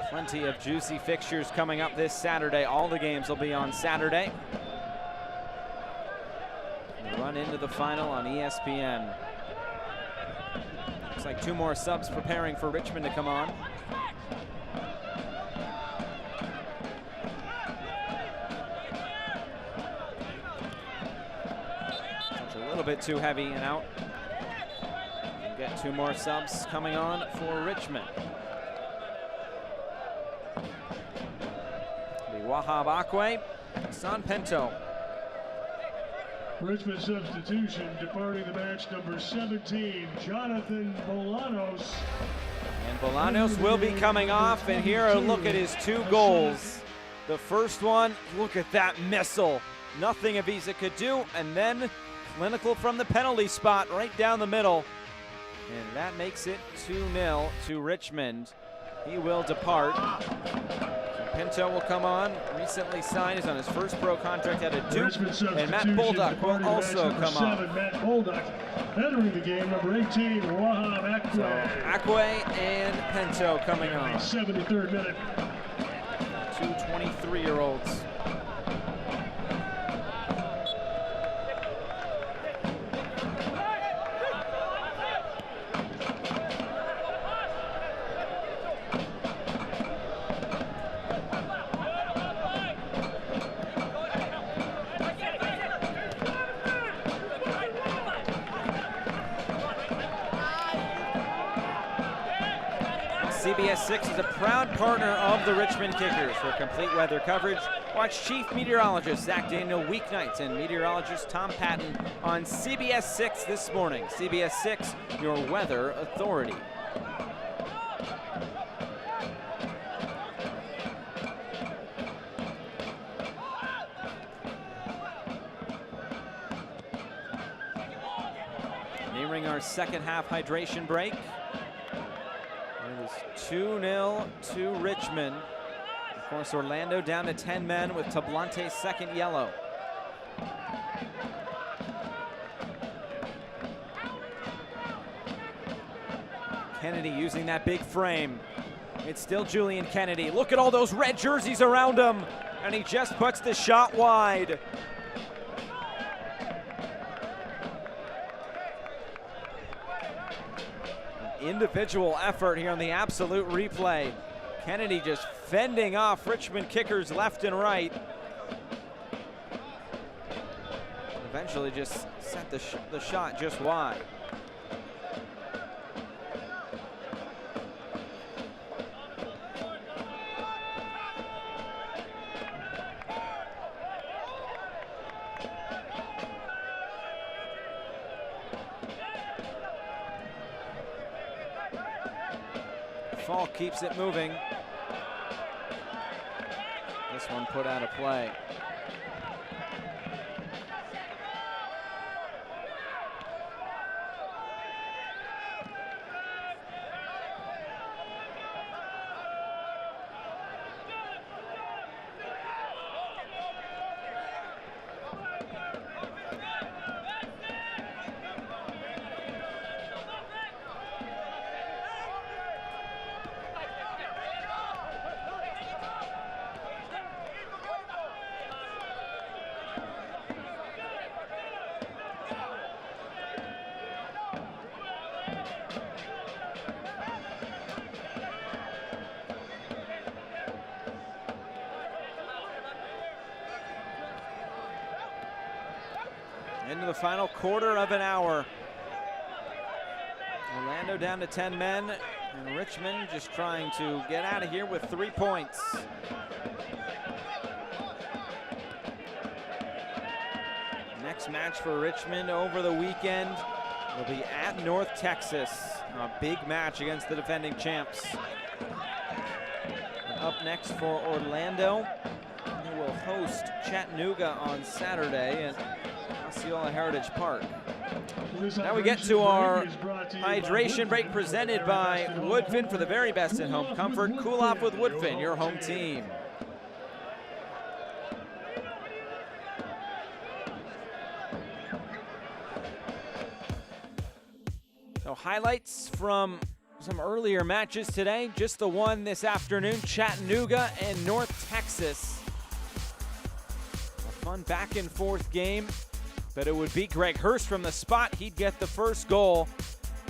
Plenty of juicy fixtures coming up this Saturday. All the games will be on Saturday. Run into the final on ESPN. Looks like 2 more subs preparing for Richmond to come on. Touch a little bit too heavy and out. We'll get 2 more subs coming on for Richmond. The Wahab Akwe, San Pinto. Richmond substitution, departing the match, number 17, Jonathan Bolaños. And Bolaños will be coming off, and here a look at his 2 goals. The first one, look at that missile. Nothing Avisa could do, and then clinical from the penalty spot right down the middle. And that makes it 2-0 to Richmond. He will depart. Pinto will come on, recently signed, is on his first pro contract at a Duke, and Matt Bolduc will also come on. Matt Bolduc entering the game, number 18, Wahab Akwe. So Akwe and Pinto coming on. 73rd minute. 2 23-year-olds. CBS 6 is a proud partner of the Richmond Kickers. For complete weather coverage, Watch Chief Meteorologist Zach Daniel weeknights and meteorologist Tom Patton on CBS 6 this morning. CBS 6, your weather authority. Nearing our second half hydration break. It is 2-0 to Richmond. Of course, Orlando down to 10 men with Tablante's second yellow. Kennedy using that big frame. It's still Julian Kennedy. Look at all those red jerseys around him. And he just puts the shot wide. An individual effort here on the absolute replay. Kennedy just fending off Richmond kickers left and right. Eventually just set the shot just wide. Fall keeps it moving. This one put out of play. Into the final quarter of an hour. Orlando down to 10 men, and Richmond just trying to get out of here with 3 points. Next match for Richmond over the weekend will be at North Texas. A big match against the defending champs. And up next for Orlando, who will host Chattanooga on Saturday at Osceola Heritage Park. Now we get to our hydration break presented by Woodfin for the very best in home comfort. Cool off with Woodfin, your home team. So highlights from some earlier matches today. Just the one this afternoon, Chattanooga and North Texas. A fun back and forth game. But it would be Greg Hurst from the spot. He'd get the first goal.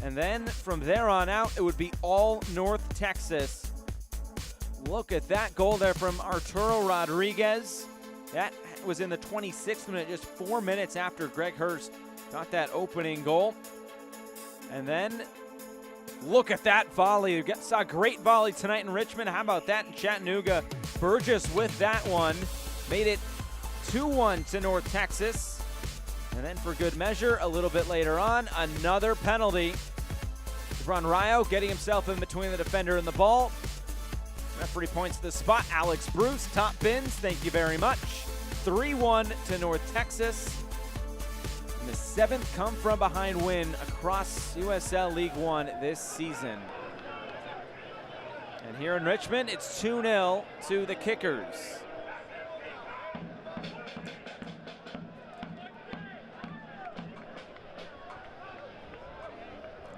And then from there on out, it would be all North Texas. Look at that goal there from Arturo Rodriguez. That was in the 26th minute, just 4 minutes after Greg Hurst got that opening goal. And then look at that volley. We saw a great volley tonight in Richmond. How about that in Chattanooga? Burgess with that one. Made it 2-1 to North Texas. And then for good measure, a little bit later on, another penalty. Ron Ryo getting himself in between the defender and the ball. Referee points to the spot. Alex Bruce, top bins, thank you very much. 3-1 to North Texas. And the 7th come from behind win across USL League One this season. And here in Richmond, it's 2-0 to the Kickers.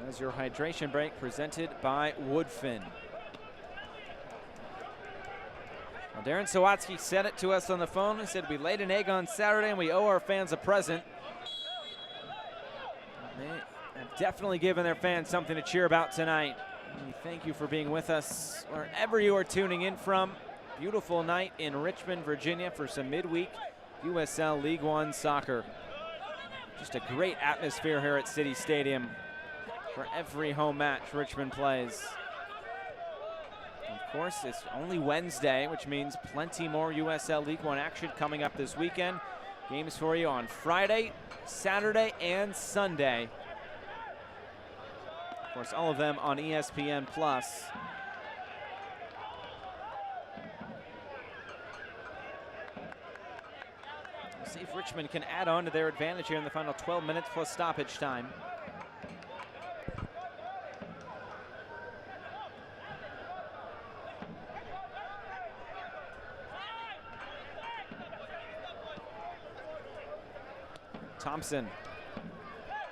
As your hydration break presented by Woodfin. Well, Darren Sawatsky said it to us on the phone. He said we laid an egg on Saturday and we owe our fans a present. They have definitely given their fans something to cheer about tonight. And we thank you for being with us wherever you are tuning in from. Beautiful night in Richmond, Virginia for some midweek USL League One soccer. Just a great atmosphere here at City Stadium for every home match Richmond plays. Of course, it's only Wednesday, which means plenty more USL League One action coming up this weekend. Games for you on Friday, Saturday, and Sunday. Of course, all of them on ESPN+. We'll see if Richmond can add on to their advantage here in the final 12 minutes plus stoppage time. Thompson.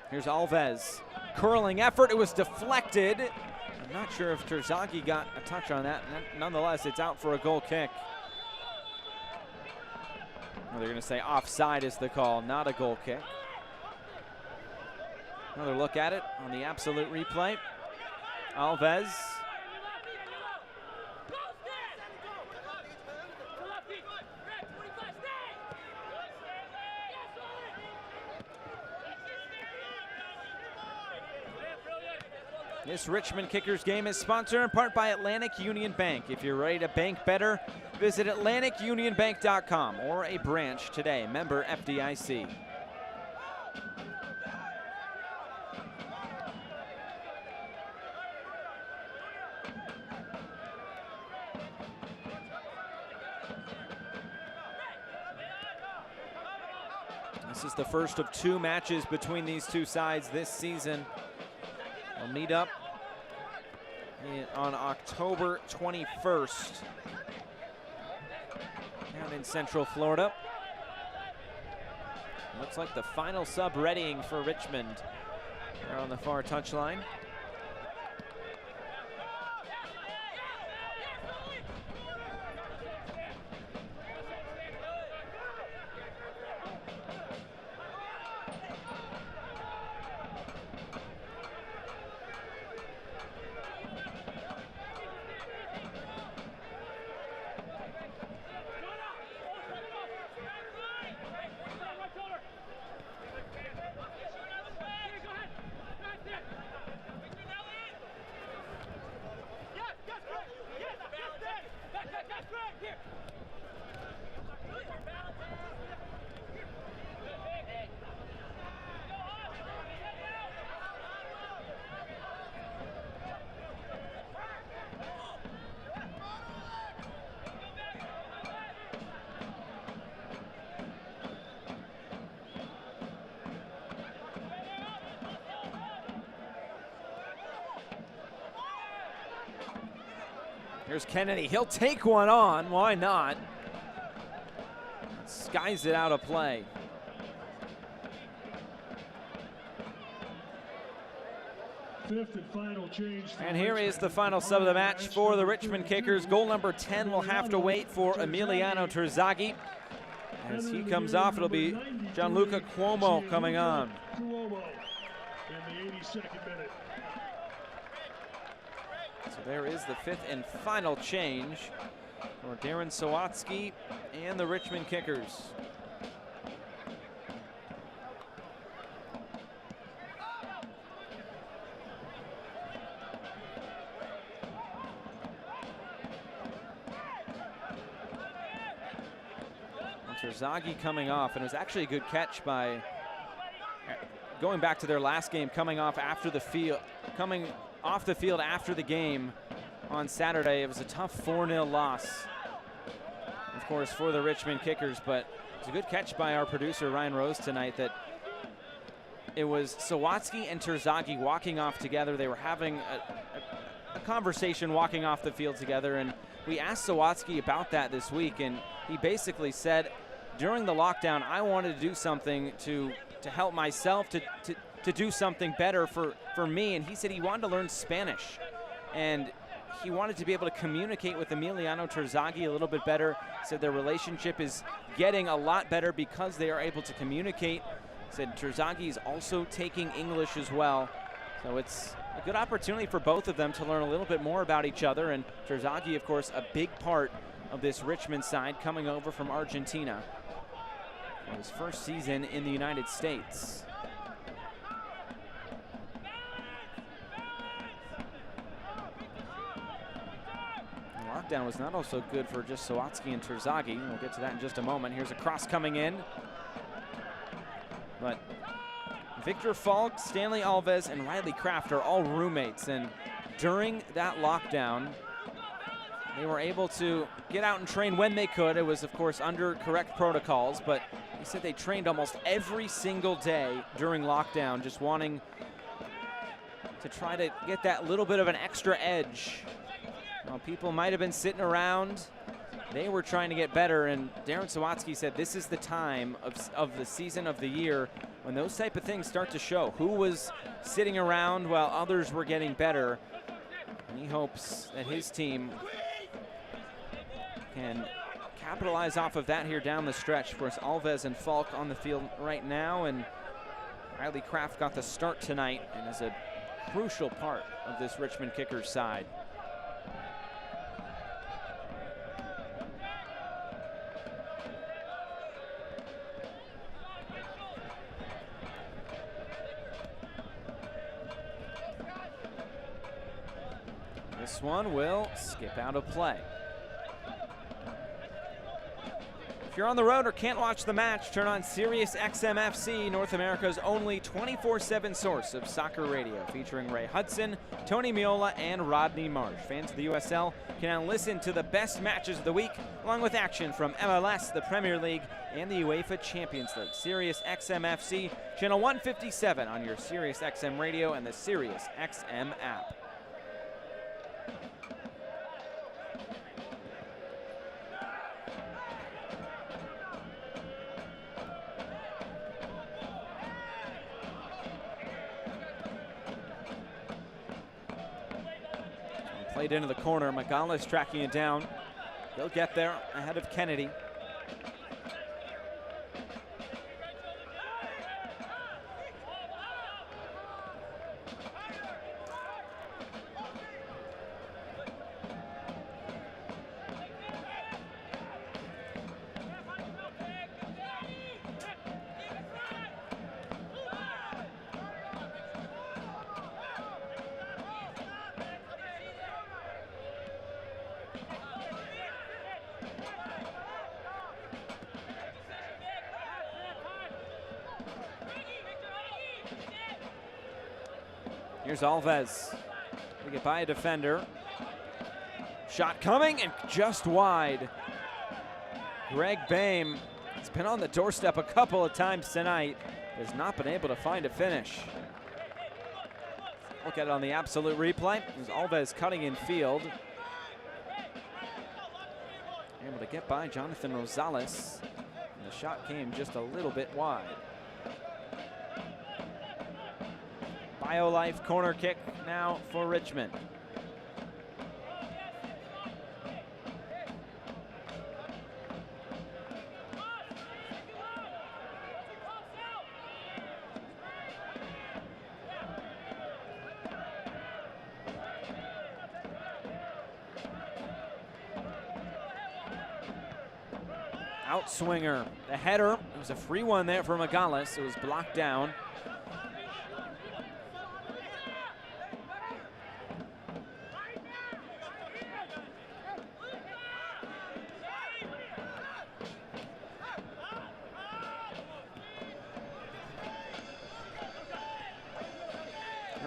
Here's Alves. Curling effort. It was deflected. I'm not sure if Terzaghi got a touch on that. Nonetheless, it's out for a goal kick. Well, they're going to say offside is the call, not a goal kick. Another look at it on the absolute replay. Alves. This Richmond Kickers game is sponsored in part by Atlantic Union Bank. If you're ready to bank better, visit AtlanticUnionBank.com or a branch today. Member FDIC. This is the first of 2 matches between these two sides this season. They'll meet up on October 21st down in Central Florida. Looks like the final sub readying for Richmond there on the far touchline. Here's Kennedy. He'll take one on. Why not? Skies it out of play. Fifth and final change. And here is the final sub of the match for the Richmond Kickers. Goal number 10 will have to wait for Emiliano Terzaghi. As he comes off, it'll be Gianluca Cuomo coming on. Cuomo in the 82nd minute. So there is the 5th and final change for Darren Sawatsky and the Richmond Kickers. Terzaghi coming off, and it was actually a good catch by, going back to their last game, coming off the field after the game on Saturday. It was a tough 4-0 loss, of course, for the Richmond Kickers, but it's a good catch by our producer Ryan Rose tonight that it was Sawatsky and Terzaghi walking off together. They were having a conversation walking off the field together, and we asked Sawatsky about that this week, and he basically said, during the lockdown, I wanted to do something to help myself, to do something better for me. And he said he wanted to learn Spanish. And he wanted to be able to communicate with Emiliano Terzaghi a little bit better. He said their relationship is getting a lot better because they are able to communicate. He said Terzaghi is also taking English as well. So it's a good opportunity for both of them to learn a little bit more about each other. And Terzaghi, of course, a big part of this Richmond side coming over from Argentina. His first season in the United States. lockdown was not also good for just Sawatsky and Terzaghi. We'll get to that in just a moment. Here's a cross coming in. But Victor Falk, Stanley Alves, and Riley Kraft are all roommates. And during that lockdown, they were able to get out and train when they could. It was, of course, under correct protocols, but he said they trained almost every single day during lockdown, just wanting to try to get that little bit of an extra edge. While people might have been sitting around, they were trying to get better, and Darren Sawatsky said this is the time of the season of the year when those type of things start to show. Who was sitting around while others were getting better, and he hopes that his team can capitalize off of that here down the stretch. Of course, Alves and Falk on the field right now, and Riley Kraft got the start tonight and is a crucial part of this Richmond Kickers side. This one will skip out of play. If you're on the road or can't watch the match, turn on Sirius XM FC, North America's only 24/7 source of soccer radio, featuring Ray Hudson, Tony Miola, and Rodney Marsh. Fans of the USL can now listen to the best matches of the week, along with action from MLS, the Premier League, and the UEFA Champions League. Sirius XM FC, channel 157 on your Sirius XM radio and the Sirius XM app. Played into the corner. Magala's tracking it down. They'll get there ahead of Kennedy. Here's Alves. We get by a defender. Shot coming and just wide. Greg Boehm has been on the doorstep a couple of times tonight. Has not been able to find a finish. Look at it on the absolute replay. There's Alves cutting in field. Able to get by Jonathan Rosales. And the shot came just a little bit wide. BioLife corner kick now for Richmond. Outswinger, the header. It was a free one there for Magales. It was blocked down.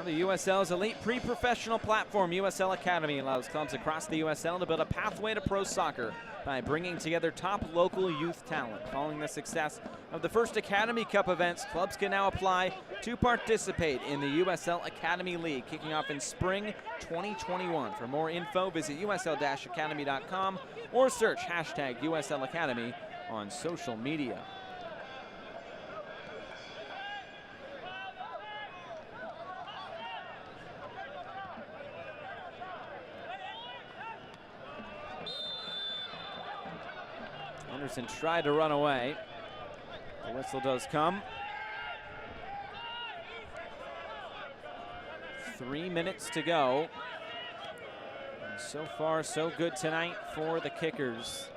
The USL's elite pre-professional platform, USL Academy, allows clubs across the USL to build a pathway to pro soccer by bringing together top local youth talent. Following the success of the first Academy Cup events, clubs can now apply to participate in the USL Academy League, kicking off in spring 2021. For more info, visit usl-academy.com or search hashtag USL Academy on social media. Anderson tried to run away. The whistle does come. 3 minutes to go. And so far, so good tonight for the Kickers.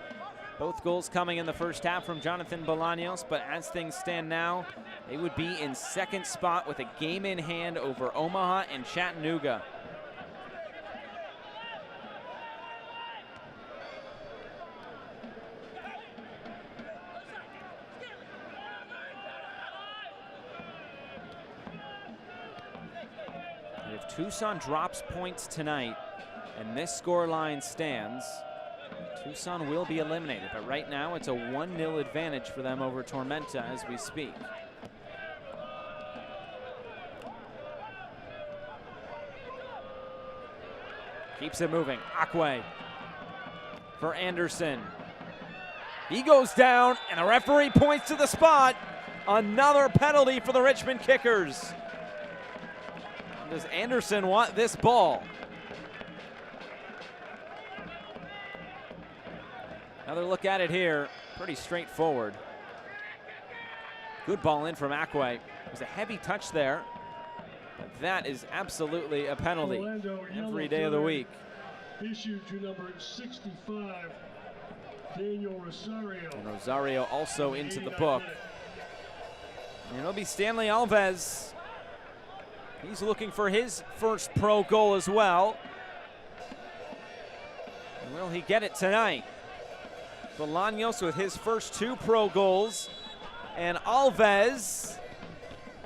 Both goals coming in the first half from Jonathan Bolaños, but as things stand now, they would be in second spot with a game in hand over Omaha and Chattanooga. If Tucson drops points tonight and this scoreline stands, Tucson will be eliminated. But right now it's a 1-0 advantage for them over Tormenta as we speak. Keeps it moving. Akwe for Anderson. He goes down, and the referee points to the spot. Another penalty for the Richmond Kickers. Does Anderson want this ball? Another look at it here. Pretty straightforward. Good ball in from Akwe. It was a heavy touch there. But that is absolutely a penalty every day of the week. Issued to number 65, Daniel Rosario. And Rosario also into the book. And it'll be Stanley Alves. He's looking for his first pro goal as well. And will he get it tonight? Bolaños with his first 2 pro goals. And Alves,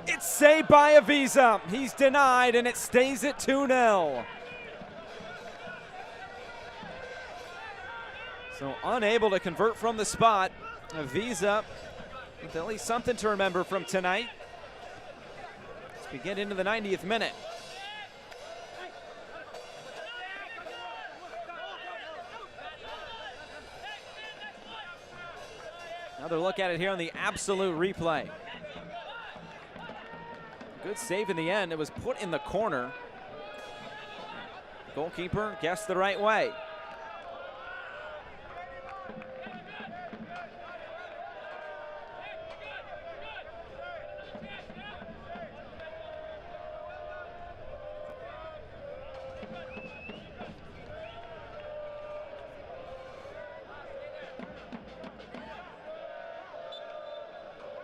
it's saved by Avisa. He's denied, and it stays at 2-0. So unable to convert from the spot. Avisa with at least something to remember from tonight. As we get into the 90th minute. Another look at it here on the absolute replay. Good save in the end. It was put in the corner. Goalkeeper guessed the right way.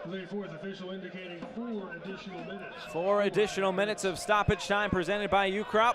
The fourth official indicating 4 additional minutes. 4 additional minutes of stoppage time presented by UCrop.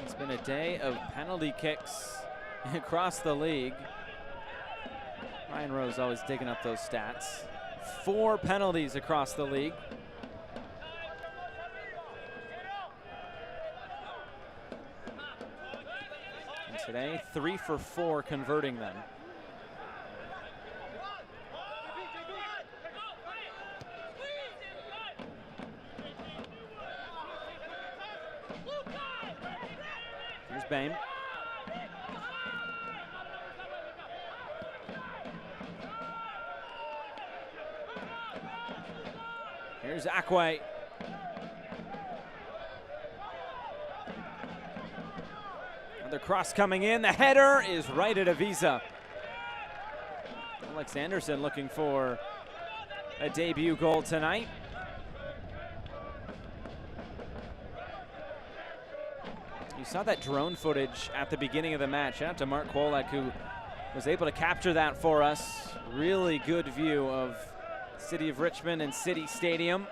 It's been a day of penalty kicks across the league. Ryan Rose always digging up those stats. 4 penalties across the league. And today, 3 for 4 converting them. Here's Bain. Here's Akwe. Another cross coming in. The header is right at Avisa. Alex Anderson looking for a debut goal tonight. You saw that drone footage at the beginning of the match. Shout out to Mark Kolek, who was able to capture that for us. Really good view of City of Richmond and City Stadium.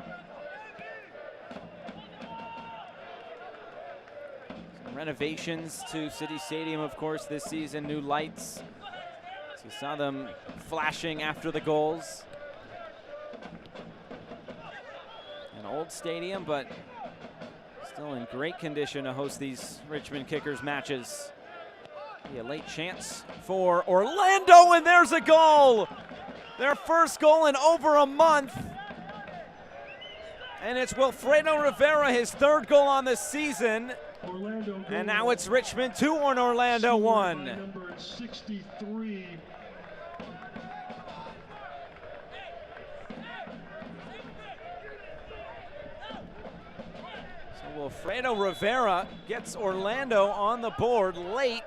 Some renovations to City Stadium, of course, this season. New lights. So you saw them flashing after the goals. An old stadium, but still in great condition to host these Richmond Kickers matches. Be a late chance for Orlando, and there's a goal! Their first goal in over a month. And it's Wilfredo Rivera, his 3rd goal on the season. And now it's Richmond 2 on Orlando 1. Number 63. So Wilfredo Rivera gets Orlando on the board late.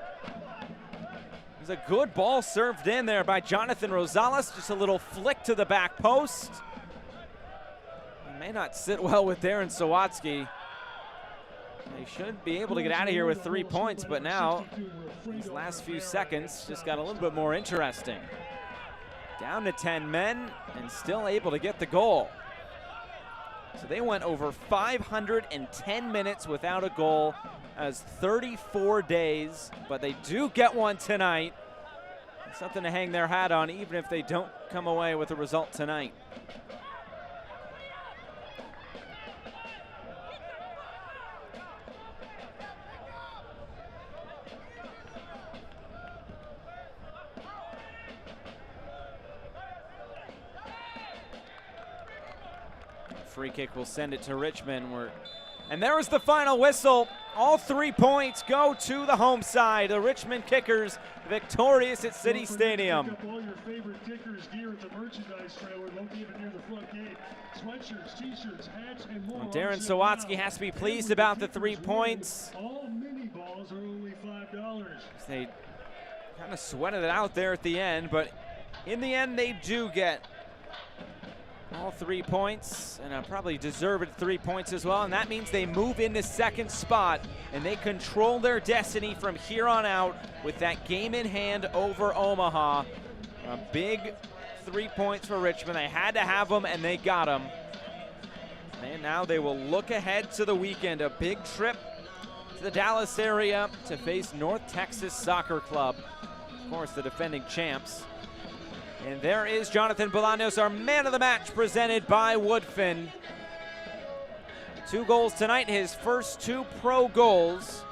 There's a good ball served in there by Jonathan Rosales. Just a little flick to the back post. It may not sit well with Darren Sawatsky. They should be able to get out of here with 3 points, but now these last few seconds just got a little bit more interesting. Down to 10 men and still able to get the goal. So they went over 510 minutes without a goal as 34 days, but they do get one tonight. Something to hang their hat on, even if they don't come away with a result tonight. Free kick will send it to Richmond. And there was the final whistle. All 3 points go to the home side. The Richmond Kickers victorious at City Stadium. Pick up all your favorite Kickers gear at the merchandise trailer located near the front gate. Sweatshirts, t-shirts, hats, and more. Well, Darren Sawatsky has to be pleased about the 3 points. All mini balls are only $5. They kind of sweated it out there at the end, but in the end they do get all 3 points, and probably deserved 3 points as well, and that means they move into second spot, and they control their destiny from here on out with that game in hand over Omaha. A big 3 points for Richmond. They had to have them, and they got them. And now they will look ahead to the weekend, a big trip to the Dallas area to face North Texas Soccer Club, of course, the defending champs. And there is Jonathan Bolaños, our man of the match, presented by Woodfin. 2 goals tonight, his first 2 pro goals.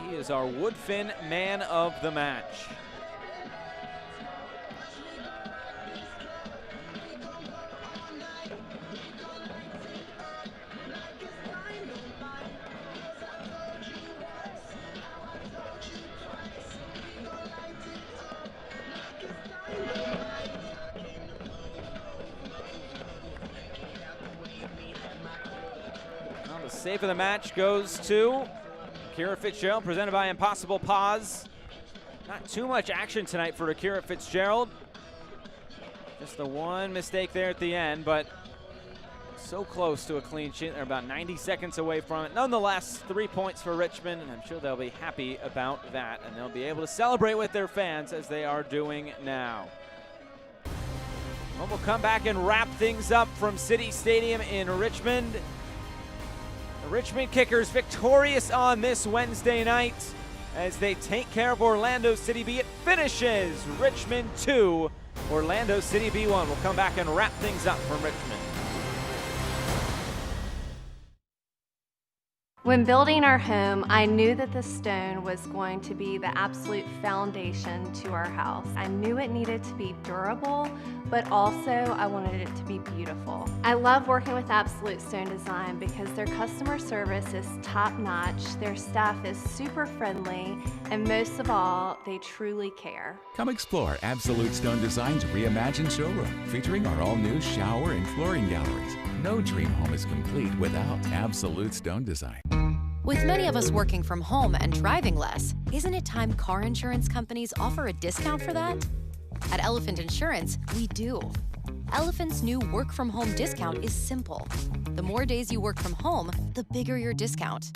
He is our Woodfin man of the match. Save of the match goes to Akira Fitzgerald, presented by Impossible Paws. Not too much action tonight for Akira Fitzgerald. Just the one mistake there at the end, but so close to a clean sheet. They're about 90 seconds away from it. Nonetheless, 3 points for Richmond, and I'm sure they'll be happy about that, and they'll be able to celebrate with their fans as they are doing now. Well, we'll come back and wrap things up from City Stadium in Richmond. The Richmond Kickers victorious on this Wednesday night as they take care of Orlando City B. It finishes Richmond 2, Orlando City B 1. We'll come back and wrap things up from Richmond. When building our home, I knew that the stone was going to be the absolute foundation to our house. I knew it needed to be durable, but also I wanted it to be beautiful. I love working with Absolute Stone Design because their customer service is top-notch, their staff is super friendly, and most of all, they truly care. Come explore Absolute Stone Design's reimagined showroom, featuring our all-new shower and flooring galleries. No dream home is complete without Absolute Stone Design. With many of us working from home and driving less, isn't it time car insurance companies offer a discount for that? At Elephant Insurance, we do. Elephant's new work from home discount is simple. The more days you work from home, the bigger your discount.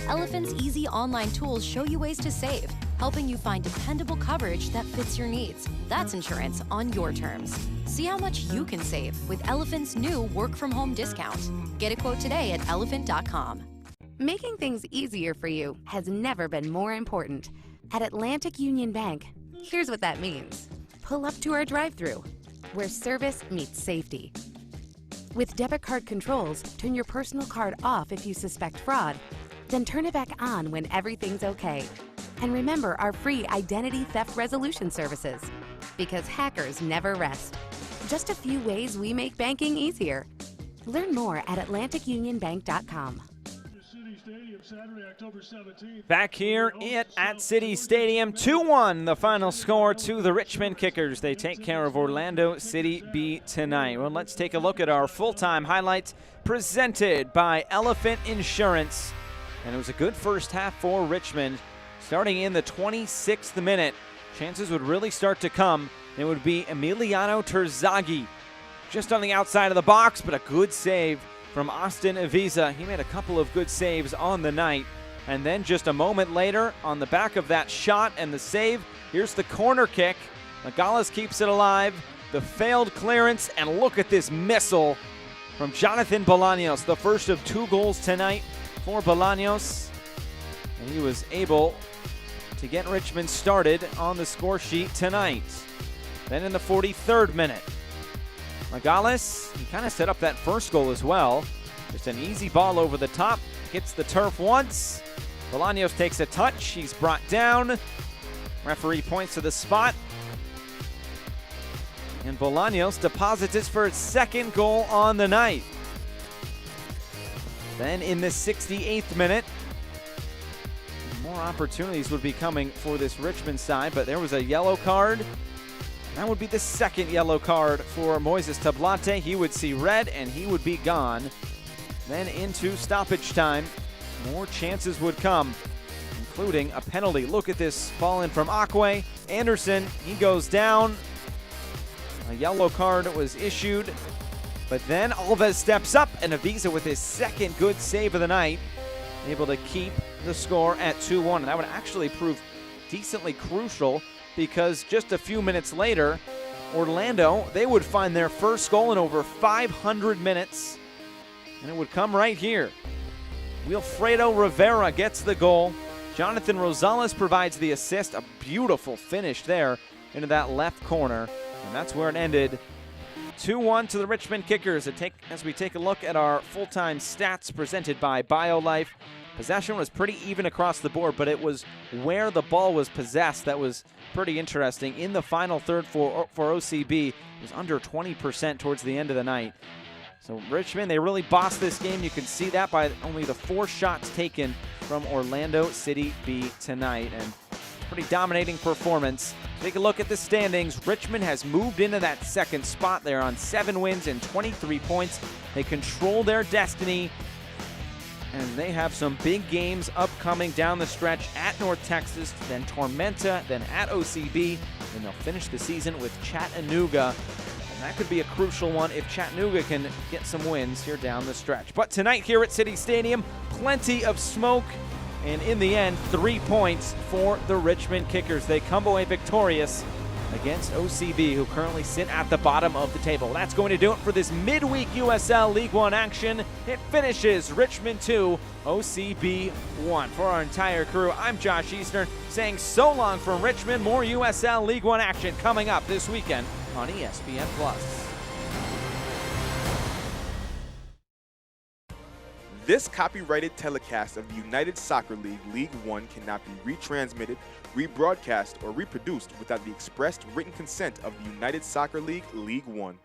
Elephant's easy online tools show you ways to save, helping you find dependable coverage that fits your needs. That's insurance on your terms. See how much you can save with Elephant's new work from home discount. Get a quote today at elephant.com. Making things easier for you has never been more important. At Atlantic Union Bank, here's what that means. Pull up to our drive-thru, where service meets safety. With debit card controls, turn your personal card off if you suspect fraud, then turn it back on when everything's okay. And remember our free identity theft resolution services, because hackers never rest. Just a few ways we make banking easier. Learn more at AtlanticUnionBank.com. The city's Stadium, Saturday, October 17th. Back here at City Stadium, 2-1 the final score to the Richmond Kickers. They take care of Orlando City B tonight. Well, let's take a look at our full-time highlights presented by Elephant Insurance. And it was a good first half for Richmond. Starting in the 26th minute, chances would really start to come. It would be Emiliano Terzaghi just on the outside of the box, but a good save from Austin Aviza. He made a couple of good saves on the night. And then just a moment later, on the back of that shot and the save, here's the corner kick. Nogales keeps it alive. The failed clearance, and look at this missile from Jonathan Bolaños, the first of 2 goals tonight for Bolaños. And he was able to get Richmond started on the score sheet tonight. Then in the 43rd minute, Nogales, he kind of set up that first goal as well. Just an easy ball over the top, hits the turf once. Bolaños takes a touch, he's brought down. Referee points to the spot. And Bolaños deposits this for his second goal on the night. Then in the 68th minute, more opportunities would be coming for this Richmond side, but there was a yellow card. That would be the second yellow card for Moises Tablate. He would see red and he would be gone. Then into stoppage time, more chances would come, including a penalty. Look at this ball in from Akwe. Anderson, he goes down. A yellow card was issued, but then Alves steps up and Aviza with his second good save of the night, able to keep the score at 2-1. And that would actually prove decently crucial because just a few minutes later, Orlando, they would find their first goal in over 500 minutes, and it would come right here. Wilfredo Rivera gets the goal. Jonathan Rosales provides the assist. A beautiful finish there into that left corner, and that's where it ended. 2-1 to the Richmond Kickers. As we take a look at our full-time stats presented by BioLife, possession was pretty even across the board, but it was where the ball was possessed that was pretty interesting. In the final third for OCB, it was under 20% towards the end of the night. So Richmond, they really bossed this game. You can see that by only the 4 shots taken from Orlando City B tonight. And pretty dominating performance. Take a look at the standings. Richmond has moved into that second spot. They're on 7 wins and 23 points. They control their destiny. And they have some big games upcoming down the stretch at North Texas, then Tormenta, then at OCB, and they'll finish the season with Chattanooga. And that could be a crucial one if Chattanooga can get some wins here down the stretch. But tonight here at City Stadium, plenty of smoke, and in the end, 3 points for the Richmond Kickers. They come away victorious against OCB, who currently sit at the bottom of the table. That's going to do it for this midweek USL League One action. It finishes Richmond 2, OCB 1. For our entire crew, I'm Josh Eastern saying so long from Richmond. More USL League One action coming up this weekend on ESPN+. This copyrighted telecast of the United Soccer League League One cannot be retransmitted, rebroadcast, or reproduced without the expressed written consent of the United Soccer League League One.